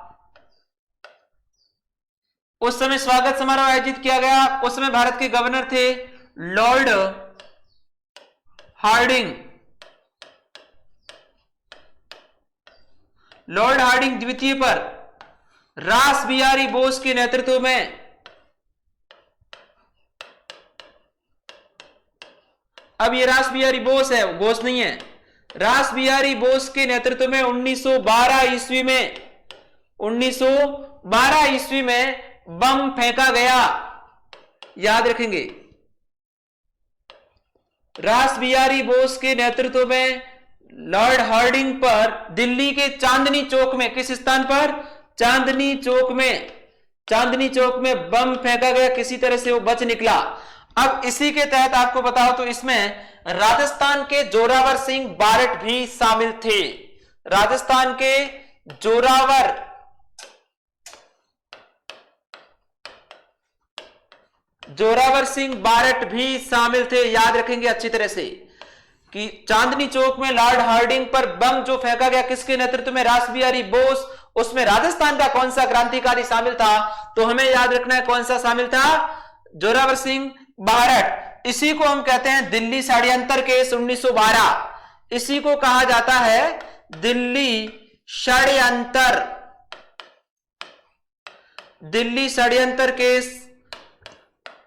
उस समय स्वागत समारोह आयोजित किया गया। उस समय भारत के गवर्नर थे लॉर्ड हार्डिंग। लॉर्ड हार्डिंग द्वितीय पर रास बिहारी बोस के नेतृत्व में अब ये रास बिहारी बोस है, बोस नहीं है। रास बिहारी बोस के नेतृत्व में 1912 ईस्वी में बम फेंका गया। याद रखेंगे, रास बिहारी बोस के नेतृत्व में लॉर्ड हार्डिंग पर दिल्ली के चांदनी चौक में, किस स्थान पर? चांदनी चौक में बम फेंका गया। किसी तरह से वो बच निकला। अब इसी के तहत आपको बताओ तो इसमें राजस्थान के जोरावर सिंह बारट भी शामिल थे। राजस्थान के जोरावर सिंह बारट भी शामिल थे। याद रखेंगे अच्छी तरह से कि चांदनी चौक में लॉर्ड हार्डिंग पर बम जो फेंका गया, किसके नेतृत्व में? रास बिहारी बोस। उसमें राजस्थान का कौन सा क्रांतिकारी शामिल था? तो हमें याद रखना है कौन सा शामिल था? जोरावर सिंह बारट। इसी को हम कहते हैं दिल्ली षड्यंत्र केस 1912। इसी को कहा जाता है दिल्ली षड्यंत्र केस।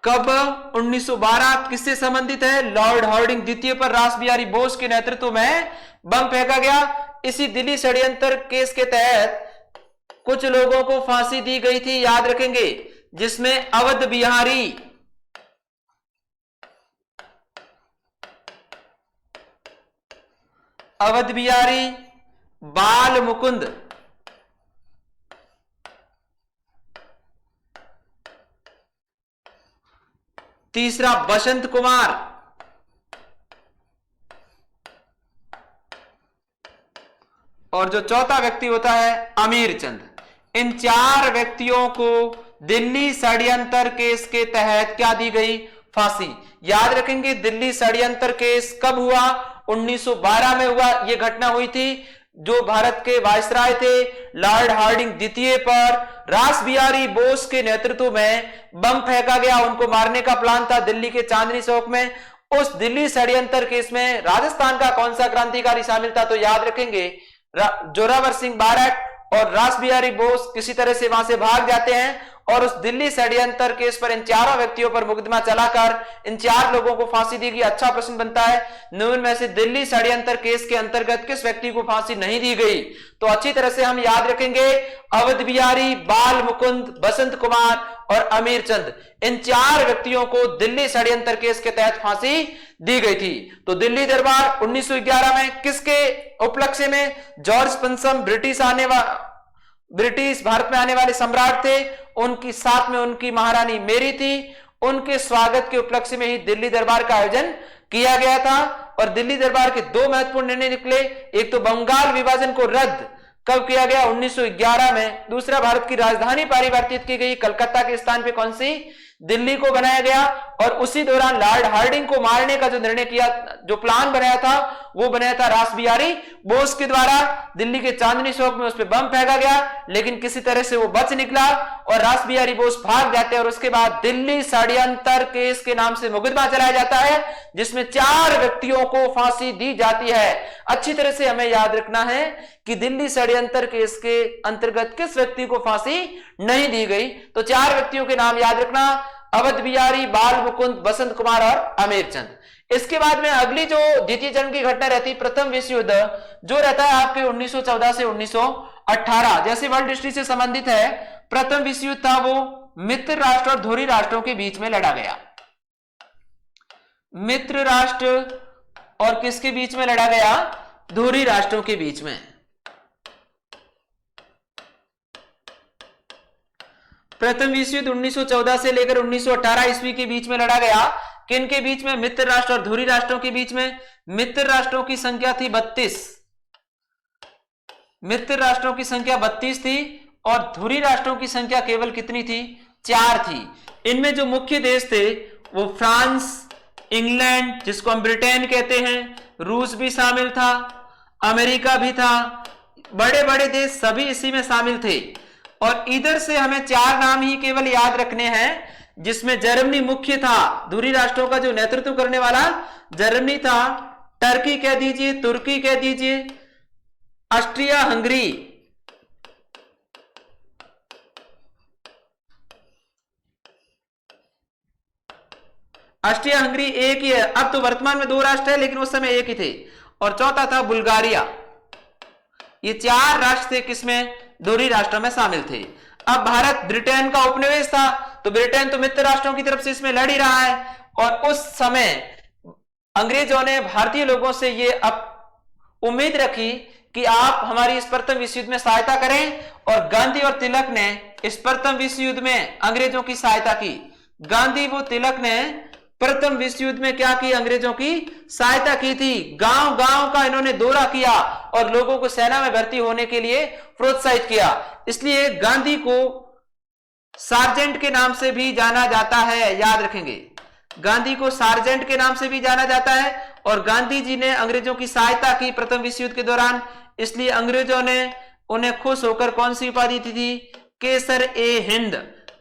कब? 1912। किससे संबंधित है? लॉर्ड हार्डिंग द्वितीय पर रास बिहारी बोस के नेतृत्व में बम फेंका गया। इसी दिल्ली षड्यंत्र केस के तहत कुछ लोगों को फांसी दी गई थी। याद रखेंगे, जिसमें अवध बिहारी अवध बिहारी बाल मुकुंद, तीसरा बसंत कुमार, और जो चौथा व्यक्ति होता है अमीर चंद। इन 4 व्यक्तियों को दिल्ली षड्यंत्र केस के तहत क्या दी गई? फांसी। याद रखेंगे दिल्ली षड्यंत्र केस कब हुआ? 1912 में हुआ। यह घटना हुई थी जो भारत के वायसराय थे लॉर्ड हार्डिंग द्वितीय पर रास बिहारी बोस के नेतृत्व में बम फेंका गया। उनको मारने का प्लान था दिल्ली के चांदनी चौक में। उस दिल्ली षड्यंत्र केस में राजस्थान का कौन सा क्रांतिकारी शामिल था? तो याद रखेंगे जोरावर सिंह बारट और रास बिहारी बोस किसी तरह से वहां से भाग जाते हैं और उस दिल्ली षड्यंत्र केस पर इन 4 व्यक्तियों पर मुकदमा चलाकर इन 4 लोगों को फांसी दी गई। अच्छा प्रश्न बनता है निम्न में से दिल्ली षड्यंत्र केस के अंतर्गत किस व्यक्ति को फांसी नहीं दी गई? तो अच्छी तरह से हम याद रखेंगे अवध बिहारी, बाल मुकुंद, बसंत कुमार और अमीर चंद, इन 4 व्यक्तियों को दिल्ली षड्यंत्र केस के तहत फांसी दी गई थी। तो दिल्ली दरबार 1911 में किसके उपलक्ष्य में? जॉर्ज पंचम ब्रिटिश भारत में आने वाले सम्राट थे, उनकी साथ में उनकी महारानी मेरी थी। उनके स्वागत के उपलक्ष्य में ही दिल्ली दरबार का आयोजन किया गया था। और दिल्ली दरबार के 2 महत्वपूर्ण निर्णय निकले। एक तो बंगाल विभाजन को रद्द कब किया गया? 1911 में। दूसरा, भारत की राजधानी परिवर्तित की गई, कलकत्ता के स्थान पे कौन सी? दिल्ली को बनाया गया। और उसी दौरान लॉर्ड हार्डिंग को मारने का जो निर्णय किया, जो प्लान बनाया था, वो बनाया था रास बिहारी बोस के द्वारा। दिल्ली के चांदनी चौक में उस पर बम फेंका गया, लेकिन किसी तरह से वो बच निकला और रास बिहारी बोस भाग जाते हैं। और उसके बाद दिल्ली षड्यंत्र केस के नाम से मुकदमा चलाया जाता है, जिसमें 4 व्यक्तियों को फांसी दी जाती है। अच्छी तरह से हमें याद रखना है कि दिल्ली षड्यंत्र केस के अंतर्गत किस व्यक्ति को फांसी नहीं दी गई? तो 4 व्यक्तियों के नाम याद रखना, अवध बिहारी, बाल मुकुंद, बसंत कुमार और अमीर चंद। इसके बाद में अगली जो द्वितीय जन्म की घटना रहती, प्रथम विश्व युद्ध, जो रहता है आपके 1914 से 1918, जैसे वर्ल्ड हिस्ट्री से संबंधित है। प्रथम विश्व युद्ध था वो मित्र राष्ट्र और धुरी राष्ट्रों के बीच में लड़ा गया। मित्र राष्ट्र और किसके बीच में लड़ा गया? धुरी राष्ट्रों के बीच में। प्रथम विश्व युद्ध 1914 से लेकर 1918 ईस्वी के बीच में लड़ा गया। किन के बीच में? मित्र राष्ट्र और धुरी राष्ट्रों के बीच में। मित्र राष्ट्रों की संख्या थी 32, मित्र राष्ट्रों की संख्या 32 थी और धुरी राष्ट्रों की संख्या केवल कितनी थी? 4 थी। इनमें जो मुख्य देश थे वो फ्रांस, इंग्लैंड जिसको हम ब्रिटेन कहते हैं, रूस भी शामिल था, अमेरिका भी था, बड़े बड़े देश सभी इसी में शामिल थे। और इधर से हमें 4 नाम ही केवल याद रखने हैं, जिसमें जर्मनी मुख्य था, धुरी राष्ट्रों का जो नेतृत्व करने वाला जर्मनी था, टर्की कह दीजिए, तुर्की कह दीजिए, ऑस्ट्रिया हंगरी, ऑस्ट्रिया हंगरी एक ही है। अब तो वर्तमान में 2 राष्ट्र है, लेकिन उस समय एक ही थे। और चौथा था बुल्गारिया। ये 4 राष्ट्र थे किसमें? धुरी राष्ट्रों में शामिल थे। अब भारत ब्रिटेन का उपनिवेश था, तो ब्रिटेन तो मित्र राष्ट्रों की तरफ से इसमें लड़ ही रहा है। और उस समय अंग्रेजों ने भारतीय लोगों से ये उम्मीद रखी कि आप हमारी इस प्रथम विश्व युद्ध में सहायता करें। और गांधी और तिलक ने इस प्रथम विश्व युद्ध में अंग्रेजों की सहायता की। गांधी व तिलक ने प्रथम विश्व युद्ध में क्या की? अंग्रेजों की सहायता की थी। गांव गांव का इन्होंने दौरा किया और लोगों को सेना में भर्ती होने के लिए प्रोत्साहित किया। इसलिए गांधी को सार्जेंट के नाम से भी जाना जाता है, याद रखेंगे। गांधी को सार्जेंट के नाम से भी जाना जाता है। और गांधी जी ने अंग्रेजों की सहायता की प्रथम विश्व युद्ध के दौरान, इसलिए अंग्रेजों ने उन्हें खुश होकर कौन सी उपाधि दी थी? केसर ए हिंद।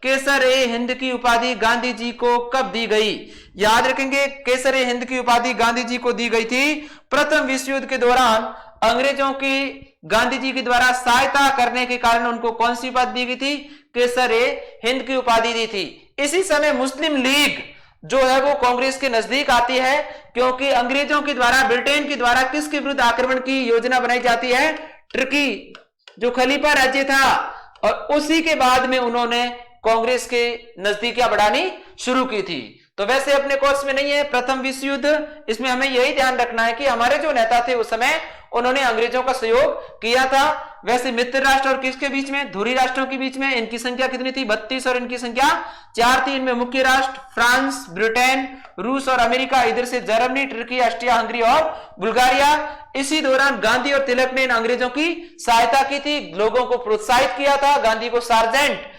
केसर ए हिंद की उपाधि गांधी जी को कब दी गई? याद रखेंगे, केसर ए हिंद की उपाधि गांधी जी को दी गई थी प्रथम विश्व युद्ध के दौरान। अंग्रेजों की गांधी जी के द्वारा सहायता करने के कारण उनको कौन सी उपाधि दी गई थी? केसर ए हिंद की उपाधि दी थी। इसी समय मुस्लिम लीग जो है वो कांग्रेस के नजदीक आती है, क्योंकि अंग्रेजों के द्वारा, ब्रिटेन के द्वारा किसके विरुद्ध आक्रमण की योजना बनाई जाती है? तुर्की जो खलीफा राज्य था। और उसी के बाद में उन्होंने कांग्रेस के नजदीकियां बढ़ानी शुरू की थी। तो वैसे अपने कोर्स में नहीं है प्रथम विश्व युद्ध, इसमें हमें यही ध्यान रखना है कि हमारे जो नेता थे उस समय उन्होंने अंग्रेजों का सहयोग किया था। वैसे मित्र राष्ट्र और किसके बीच में, धुरी राष्ट्रों के बीच में, इनकी संख्या कितनी थी 32 और इनकी संख्या 4 थी। इनमें मुख्य राष्ट्र फ्रांस, ब्रिटेन, रूस और अमेरिका, इधर से जर्मनी, तुर्की, ऑस्ट्रिया हंगरी और बुल्गारिया। इसी दौरान गांधी और तिलक ने इन अंग्रेजों की सहायता की थी, लोगों को प्रोत्साहित किया था। गांधी को सार्जेंट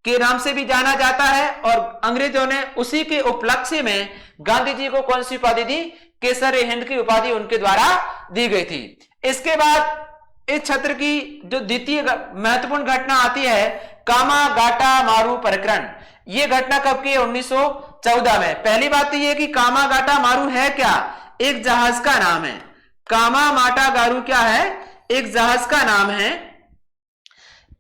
के नाम से भी जाना जाता है और अंग्रेजों ने उसी के उपलक्ष्य में गांधी जी को कौन सी उपाधि दी, केसर हिंद की उपाधि उनके द्वारा दी गई थी। इसके बाद इस क्षेत्र की जो द्वितीय महत्वपूर्ण घटना आती है कामागाटा मारू प्रकरण। यह घटना कब की है 1914 में। पहली बात तो यह कि कामागाटा मारू है क्या, एक जहाज का नाम है। कामामाटा गारू क्या है, एक जहाज का नाम है।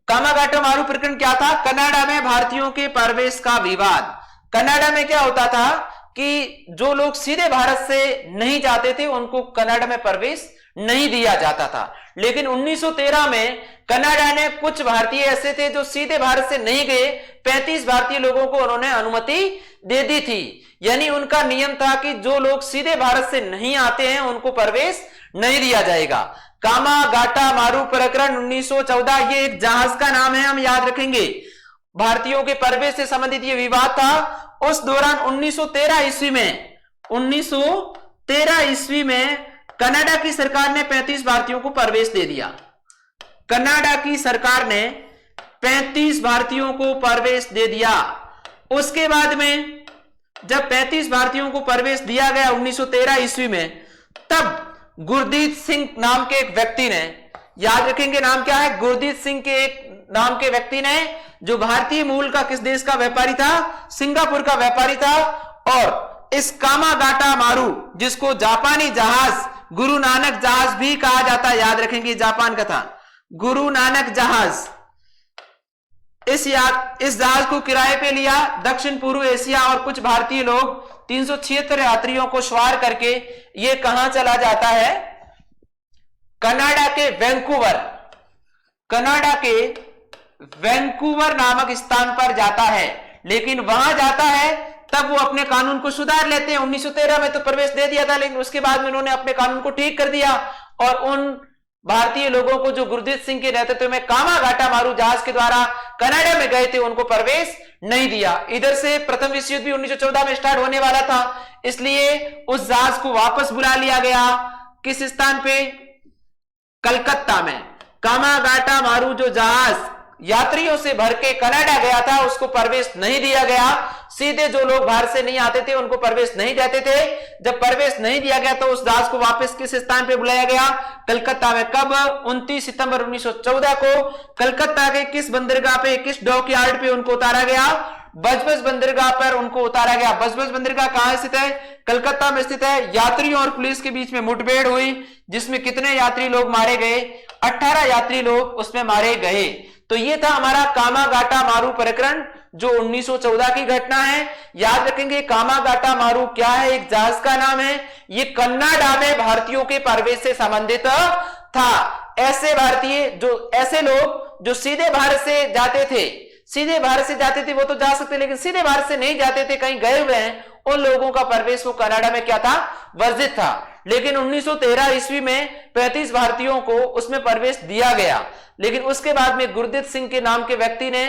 कामागाटा मारू प्रकरण क्या था, कनाडा में भारतीयों के प्रवेश का विवाद। कनाडा में क्या होता था कि जो लोग सीधे भारत से नहीं जाते थे उनको कनाडा में प्रवेश नहीं दिया जाता था, लेकिन 1913 में कनाडा ने कुछ भारतीय ऐसे थे जो सीधे भारत से नहीं गए, 35 भारतीय लोगों को उन्होंने अनुमति दे दी थी। यानी उनका नियम था कि जो लोग सीधे भारत से नहीं आते हैं उनको प्रवेश नहीं दिया जाएगा। कामागाटा मारू प्रकरण 1914, ये एक जहाज का नाम है, हम याद रखेंगे। भारतीयों के प्रवेश से संबंधित ये विवाद था। उस दौरान 1913 ईस्वी में कनाडा की सरकार ने 35 भारतीयों को प्रवेश दे दिया। कनाडा की सरकार ने 35 भारतीयों को प्रवेश दे दिया। उसके बाद में जब 35 भारतीयों को प्रवेश दिया गया 1913 ईस्वी में, तब गुरदीत सिंह नाम के एक व्यक्ति ने, याद रखेंगे नाम क्या है, गुरदीत सिंह के एक नाम के व्यक्ति ने, जो भारतीय मूल का किस देश का व्यापारी था, सिंगापुर का व्यापारी था। और इस कामागाटा मारू, जिसको जापानी जहाज, गुरु नानक जहाज भी कहा जाता है, याद रखेंगे जापान का था गुरु नानक जहाज। इस जहाज को किराए पे लिया। दक्षिण पूर्व एशिया और कुछ भारतीय लोग 376 यात्रियों को सवार करके ये कहां चला जाता है, कनाडा के वैंकूवर नामक स्थान पर जाता है। लेकिन वहां जाता है तब वो अपने कानून को सुधार लेते हैं। 1913 में तो प्रवेश दे दिया था, लेकिन उसके बाद में उन्होंने अपने कानून को ठीक कर दिया और उन भारतीय लोगों को जो गुरदीत सिंह के नेतृत्व में कामागाटा मारू जहाज के द्वारा कनाडा में गए थे उनको प्रवेश नहीं दिया। इधर से प्रथम विश्व युद्ध भी 1914 में स्टार्ट होने वाला था, इसलिए उस जहाज को वापस बुला लिया गया। किस स्थान पे, कलकत्ता में। कामागाटा मारू जो जहाज यात्रियों से भर के कनाडा गया था उसको प्रवेश नहीं दिया गया। सीधे जो लोग बाहर से नहीं आते थे उनको प्रवेश नहीं देते थे। जब प्रवेश नहीं दिया गया तो उस जहाज को वापस किस स्थान पे बुलाया गया, कलकत्ता में। कब, 29 सितंबर 1914 को कलकत्ता के किस बंदरगाह पे, किस डॉकयार्ड पे उनको उतारा गया, बजबज बंदरगाह पर उनको उतारा गया। बजबज बंदरगाह कहां स्थित है, कलकत्ता में स्थित है। यात्रियों और पुलिस के बीच में मुठभेड़ हुई जिसमें कितने यात्री लोग मारे गए, 18 यात्री लोग उसमें मारे गए। तो ये था हमारा कामागाटा मारू प्रकरण जो 1914 की घटना है। याद रखेंगे कामागाटा मारू क्या है, एक जहाज का नाम है। ये कनाडा में भारतीयों के प्रवेश से संबंधित था। ऐसे भारतीय जो, ऐसे लोग जो सीधे भारत से जाते थे वो तो जा सकते, लेकिन सीधे भारत से नहीं जाते थे, कहीं गए हुए हैं, उन लोगों का प्रवेश वो कनाडा में क्या था, वर्जित था। लेकिन 1913 ईस्वी में 35 भारतीयों को उसमें प्रवेश दिया गया। लेकिन उसके बाद में गुरदीत सिंह के नाम के व्यक्ति ने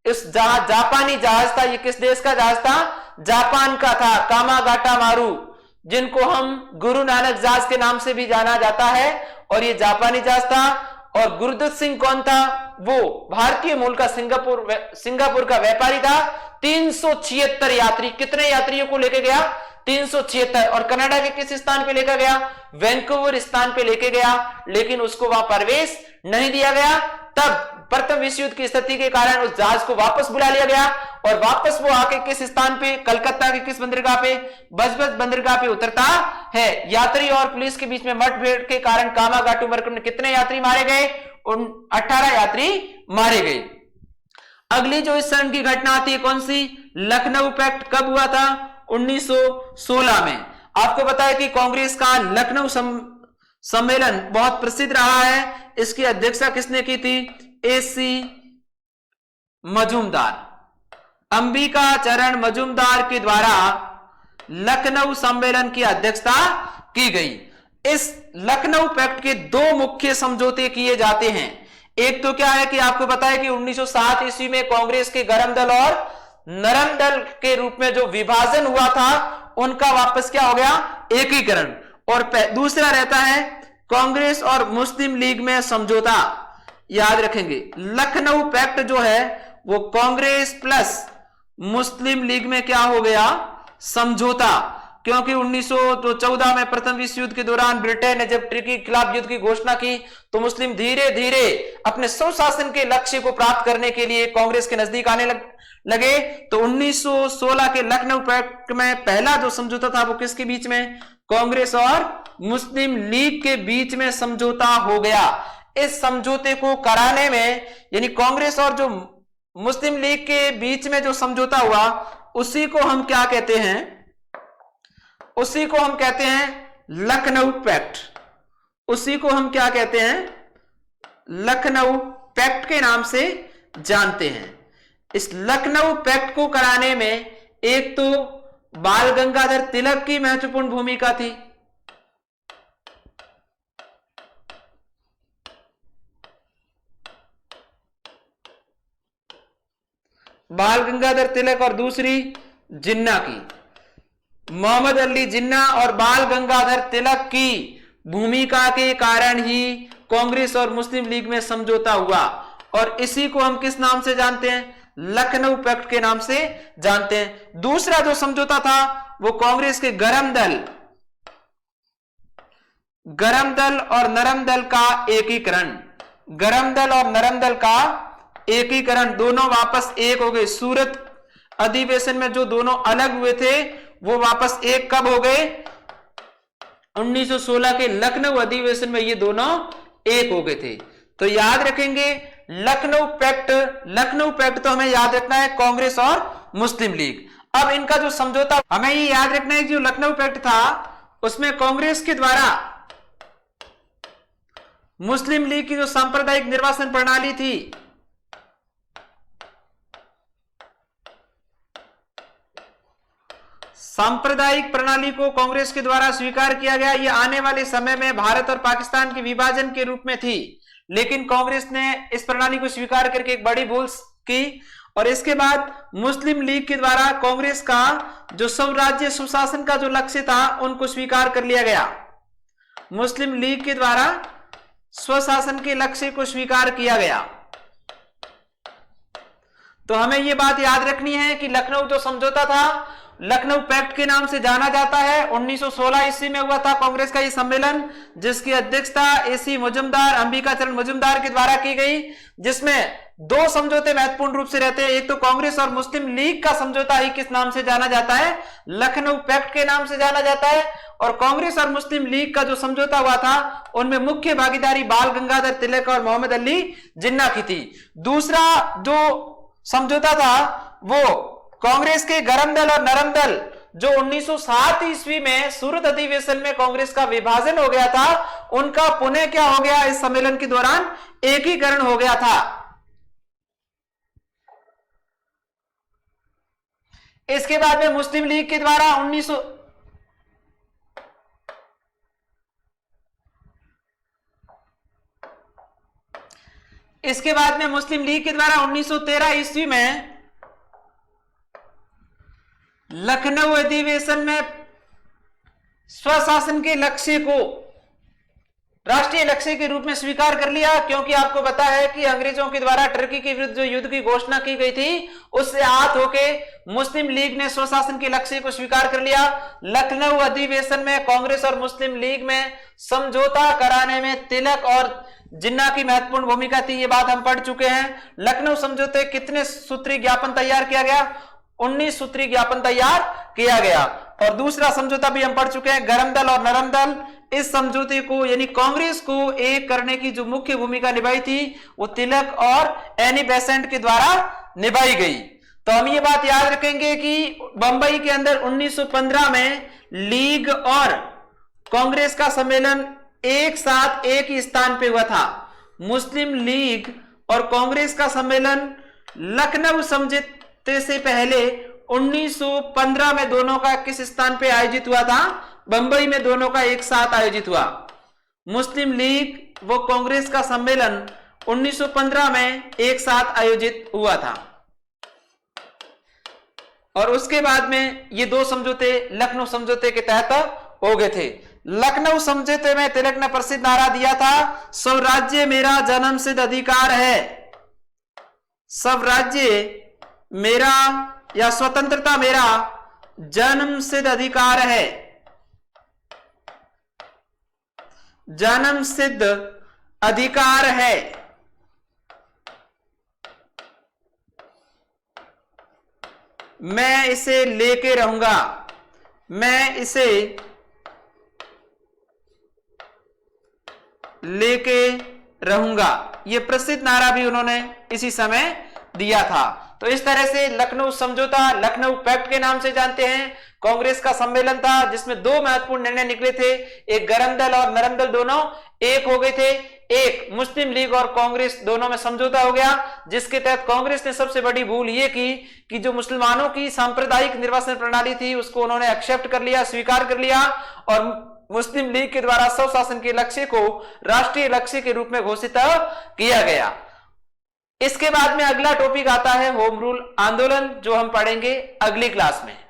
इस जापानी जहाज था, ये किस देश का जहाज था, जापान का था, कामागाटा मारू, जिनको हम गुरु नानक जहाज के नाम से भी जाना जाता है, और ये जापानी जहाज था। और गुरदीत सिंह कौन था, वो भारतीय मूल का सिंगापुर का व्यापारी था। 376 यात्री, कितने यात्रियों को लेके गया, 376, और कनाडा के किस स्थान पे लेकर गया, वैंकूवर स्थान पे लेके गया। लेकिन उसको वहां प्रवेश नहीं दिया गया। तब प्रथम विश्व युद्ध की स्थिति के कारण उस जहाज को वापस बुला लिया गया और वापस वो आके किस स्थान पे, कलकत्ता के किस बंदरगाह पे, बजबज बंदरगाह पे उतरता है। यात्री और पुलिस के बीच में मुठभेड़ के कारण कामागाटू प्रकरण में कितने यात्री मारे गए, 18 यात्री मारे गए। अगली जो इस सन की घटना आती है कौन सी, लखनऊ पैक्ट कब हुआ था, 1916 में। आपको पता है कि कांग्रेस का लखनऊ सम्मेलन बहुत प्रसिद्ध रहा है। इसकी अध्यक्षता किसने की थी, एसी मजूमदार, अंबिका चरण मजूमदार के द्वारा लखनऊ सम्मेलन की अध्यक्षता की गई। इस लखनऊ पैक्ट के दो मुख्य समझौते किए जाते हैं। एक तो क्या है कि आपको पता है कि 1907 ईस्वी में कांग्रेस के गरम दल और नरम दल के रूप में जो विभाजन हुआ था उनका वापस क्या हो गया, एकीकरण। और दूसरा रहता है कांग्रेस और मुस्लिम लीग में समझौता। याद रखेंगे लखनऊ पैक्ट जो है वो कांग्रेस प्लस मुस्लिम लीग में क्या हो गया, समझौता। क्योंकि 1914 में प्रथम विश्व युद्ध के दौरान ब्रिटेन ने जब तुर्की के खिलाफ युद्ध की घोषणा की तो मुस्लिम धीरे धीरे अपने स्वशासन के लक्ष्य को प्राप्त करने के लिए कांग्रेस के नजदीक आने लगे। तो 1916 के लखनऊ पैक्ट में पहला जो समझौता था वो किसके बीच में, कांग्रेस और मुस्लिम लीग के बीच में समझौता हो गया। इस समझौते को कराने में यानी कांग्रेस और जो मुस्लिम लीग के बीच में जो समझौता हुआ उसी को हम क्या कहते हैं, उसी को हम कहते हैं लखनऊ पैक्ट। उसी को हम क्या कहते हैं, लखनऊ पैक्ट के नाम से जानते हैं। इस लखनऊ पैक्ट को कराने में एक तो बाल गंगाधर तिलक की महत्वपूर्ण भूमिका थी। बाल गंगाधर तिलक और दूसरी जिन्ना की, मोहम्मद अली जिन्ना और बाल गंगाधर तिलक की भूमिका के कारण ही कांग्रेस और मुस्लिम लीग में समझौता हुआ। और इसी को हम किस नाम से जानते हैं, लखनऊ पैक्ट के नाम से जानते हैं। दूसरा जो समझौता था वो कांग्रेस के गरम दल और नरम दल का एकीकरण। गरम दल और नरम दल का एकीकरण, दोनों वापस एक हो गए। सूरत अधिवेशन में जो दोनों अलग हुए थे वो वापस एक कब हो गए, 1916 के लखनऊ अधिवेशन में ये दोनों एक हो गए थे। तो याद रखेंगे लखनऊ पैक्ट तो हमें याद रखना है कांग्रेस और मुस्लिम लीग। अब इनका जो समझौता हमें ये याद रखना है, जो लखनऊ पैक्ट था उसमें कांग्रेस के द्वारा मुस्लिम लीग की जो सांप्रदायिक निर्वाचन प्रणाली थी सांप्रदायिक प्रणाली को कांग्रेस के द्वारा स्वीकार किया गया। यह आने वाले समय में भारत और पाकिस्तान के विभाजन के रूप में थी, लेकिन कांग्रेस ने इस प्रणाली को स्वीकार करके एक बड़ी भूल की। और इसके बाद मुस्लिम लीग के द्वारा कांग्रेस का जो स्वराज्य सुशासन का जो लक्ष्य था उनको स्वीकार कर लिया गया। मुस्लिम लीग के द्वारा स्वशासन के लक्ष्य को स्वीकार किया गया। तो हमें यह बात याद रखनी है कि लखनऊ जो समझौता था लखनऊ पैक्ट के नाम से जाना जाता है। 1916 ईस्वी में हुआ था कांग्रेस का ये सम्मेलन, जिसकी अध्यक्षता एसी मुजुमदार, अंबिका चरण मुजुमदार के द्वारा की गई, जिसमें दो समझौते महत्वपूर्ण रूप से रहते हैं। एक तो कांग्रेस और मुस्लिम लीग का समझौता ही किस नाम से जाना जाता है, लखनऊ पैक्ट के नाम से जाना जाता है। और कांग्रेस और मुस्लिम लीग का जो समझौता हुआ था उनमें मुख्य भागीदारी बाल गंगाधर तिलक और मोहम्मद अली जिन्ना की थी। दूसरा जो समझौता था वो कांग्रेस के गरम दल और नरम दल जो 1907 ईस्वी में सूरत अधिवेशन में कांग्रेस का विभाजन हो गया था, उनका पुनः क्या हो गया, इस सम्मेलन के दौरान एकीकरण हो गया था। इसके बाद में मुस्लिम लीग के द्वारा 1913 ईस्वी में लखनऊ अधिवेशन में स्वशासन के लक्ष्य को राष्ट्रीय लक्ष्य के रूप में स्वीकार कर लिया। क्योंकि आपको पता है कि अंग्रेजों के द्वारा तुर्की के विरुद्ध जो युद्ध की घोषणा की गई थी उससे आहत होके मुस्लिम लीग ने स्वशासन के लक्ष्य को स्वीकार कर लिया। लखनऊ अधिवेशन में कांग्रेस और मुस्लिम लीग में समझौता कराने में तिलक और जिन्ना की महत्वपूर्ण भूमिका थी, ये बात हम पढ़ चुके हैं। लखनऊ समझौते कितने सूत्री ज्ञापन तैयार किया गया, 19 सूत्री ज्ञापन तैयार किया गया। और दूसरा समझौता भी हम पढ़ चुके हैं, गरम दल और नरम दल। इस समझौते को यानी कांग्रेस को एक करने की जो मुख्य भूमिका निभाई थी वो तिलक और एनी बेसेंट के द्वारा निभाई गई। तो हम ये बात याद रखेंगे कि बंबई के अंदर 1915 में लीग और कांग्रेस का सम्मेलन एक साथ एक ही स्थान पे हुआ था। मुस्लिम लीग और कांग्रेस का सम्मेलन लखनऊ समझौते से पहले 1915 में दोनों का किस स्थान पे आयोजित हुआ था? बंबई में दोनों का एक साथ आयोजित हुआ। मुस्लिम लीग व कांग्रेस का सम्मेलन 1915 में एक साथ आयोजित हुआ था। और उसके बाद में ये दो समझौते लखनऊ समझौते के तहत हो गए थे। लखनऊ समझौते में तिलक ने प्रसिद्ध नारा दिया था, स्वराज्य मेरा जन्मसिद्ध अधिकार है। स्वराज्य मेरा या स्वतंत्रता मेरा जन्मसिद्ध अधिकार है। जन्मसिद्ध अधिकार है। मैं इसे लेके रहूंगा। मैं इसे लेके रहूंगा। यह प्रसिद्ध नारा भी उन्होंने इसी समय दिया था। तो इस तरह से लखनऊ समझौता, लखनऊ पैक्ट के नाम से जानते हैं, कांग्रेस का सम्मेलन था जिसमें दो महत्वपूर्ण निर्णय निकले थे। एक गरम दल और नरम दल दोनों एक हो गए थे। एक मुस्लिम लीग और कांग्रेस दोनों में समझौता हो गया, जिसके तहत कांग्रेस ने सबसे बड़ी भूल यह की कि जो मुसलमानों की सांप्रदायिक निर्वाचन प्रणाली थी उसको उन्होंने एक्सेप्ट कर लिया, स्वीकार कर लिया, और मुस्लिम लीग के द्वारा स्वशासन के लक्ष्य को राष्ट्रीय लक्ष्य के रूप में घोषित किया गया। इसके बाद में अगला टॉपिक आता है होम रूल आंदोलन, जो हम पढ़ेंगे अगली क्लास में।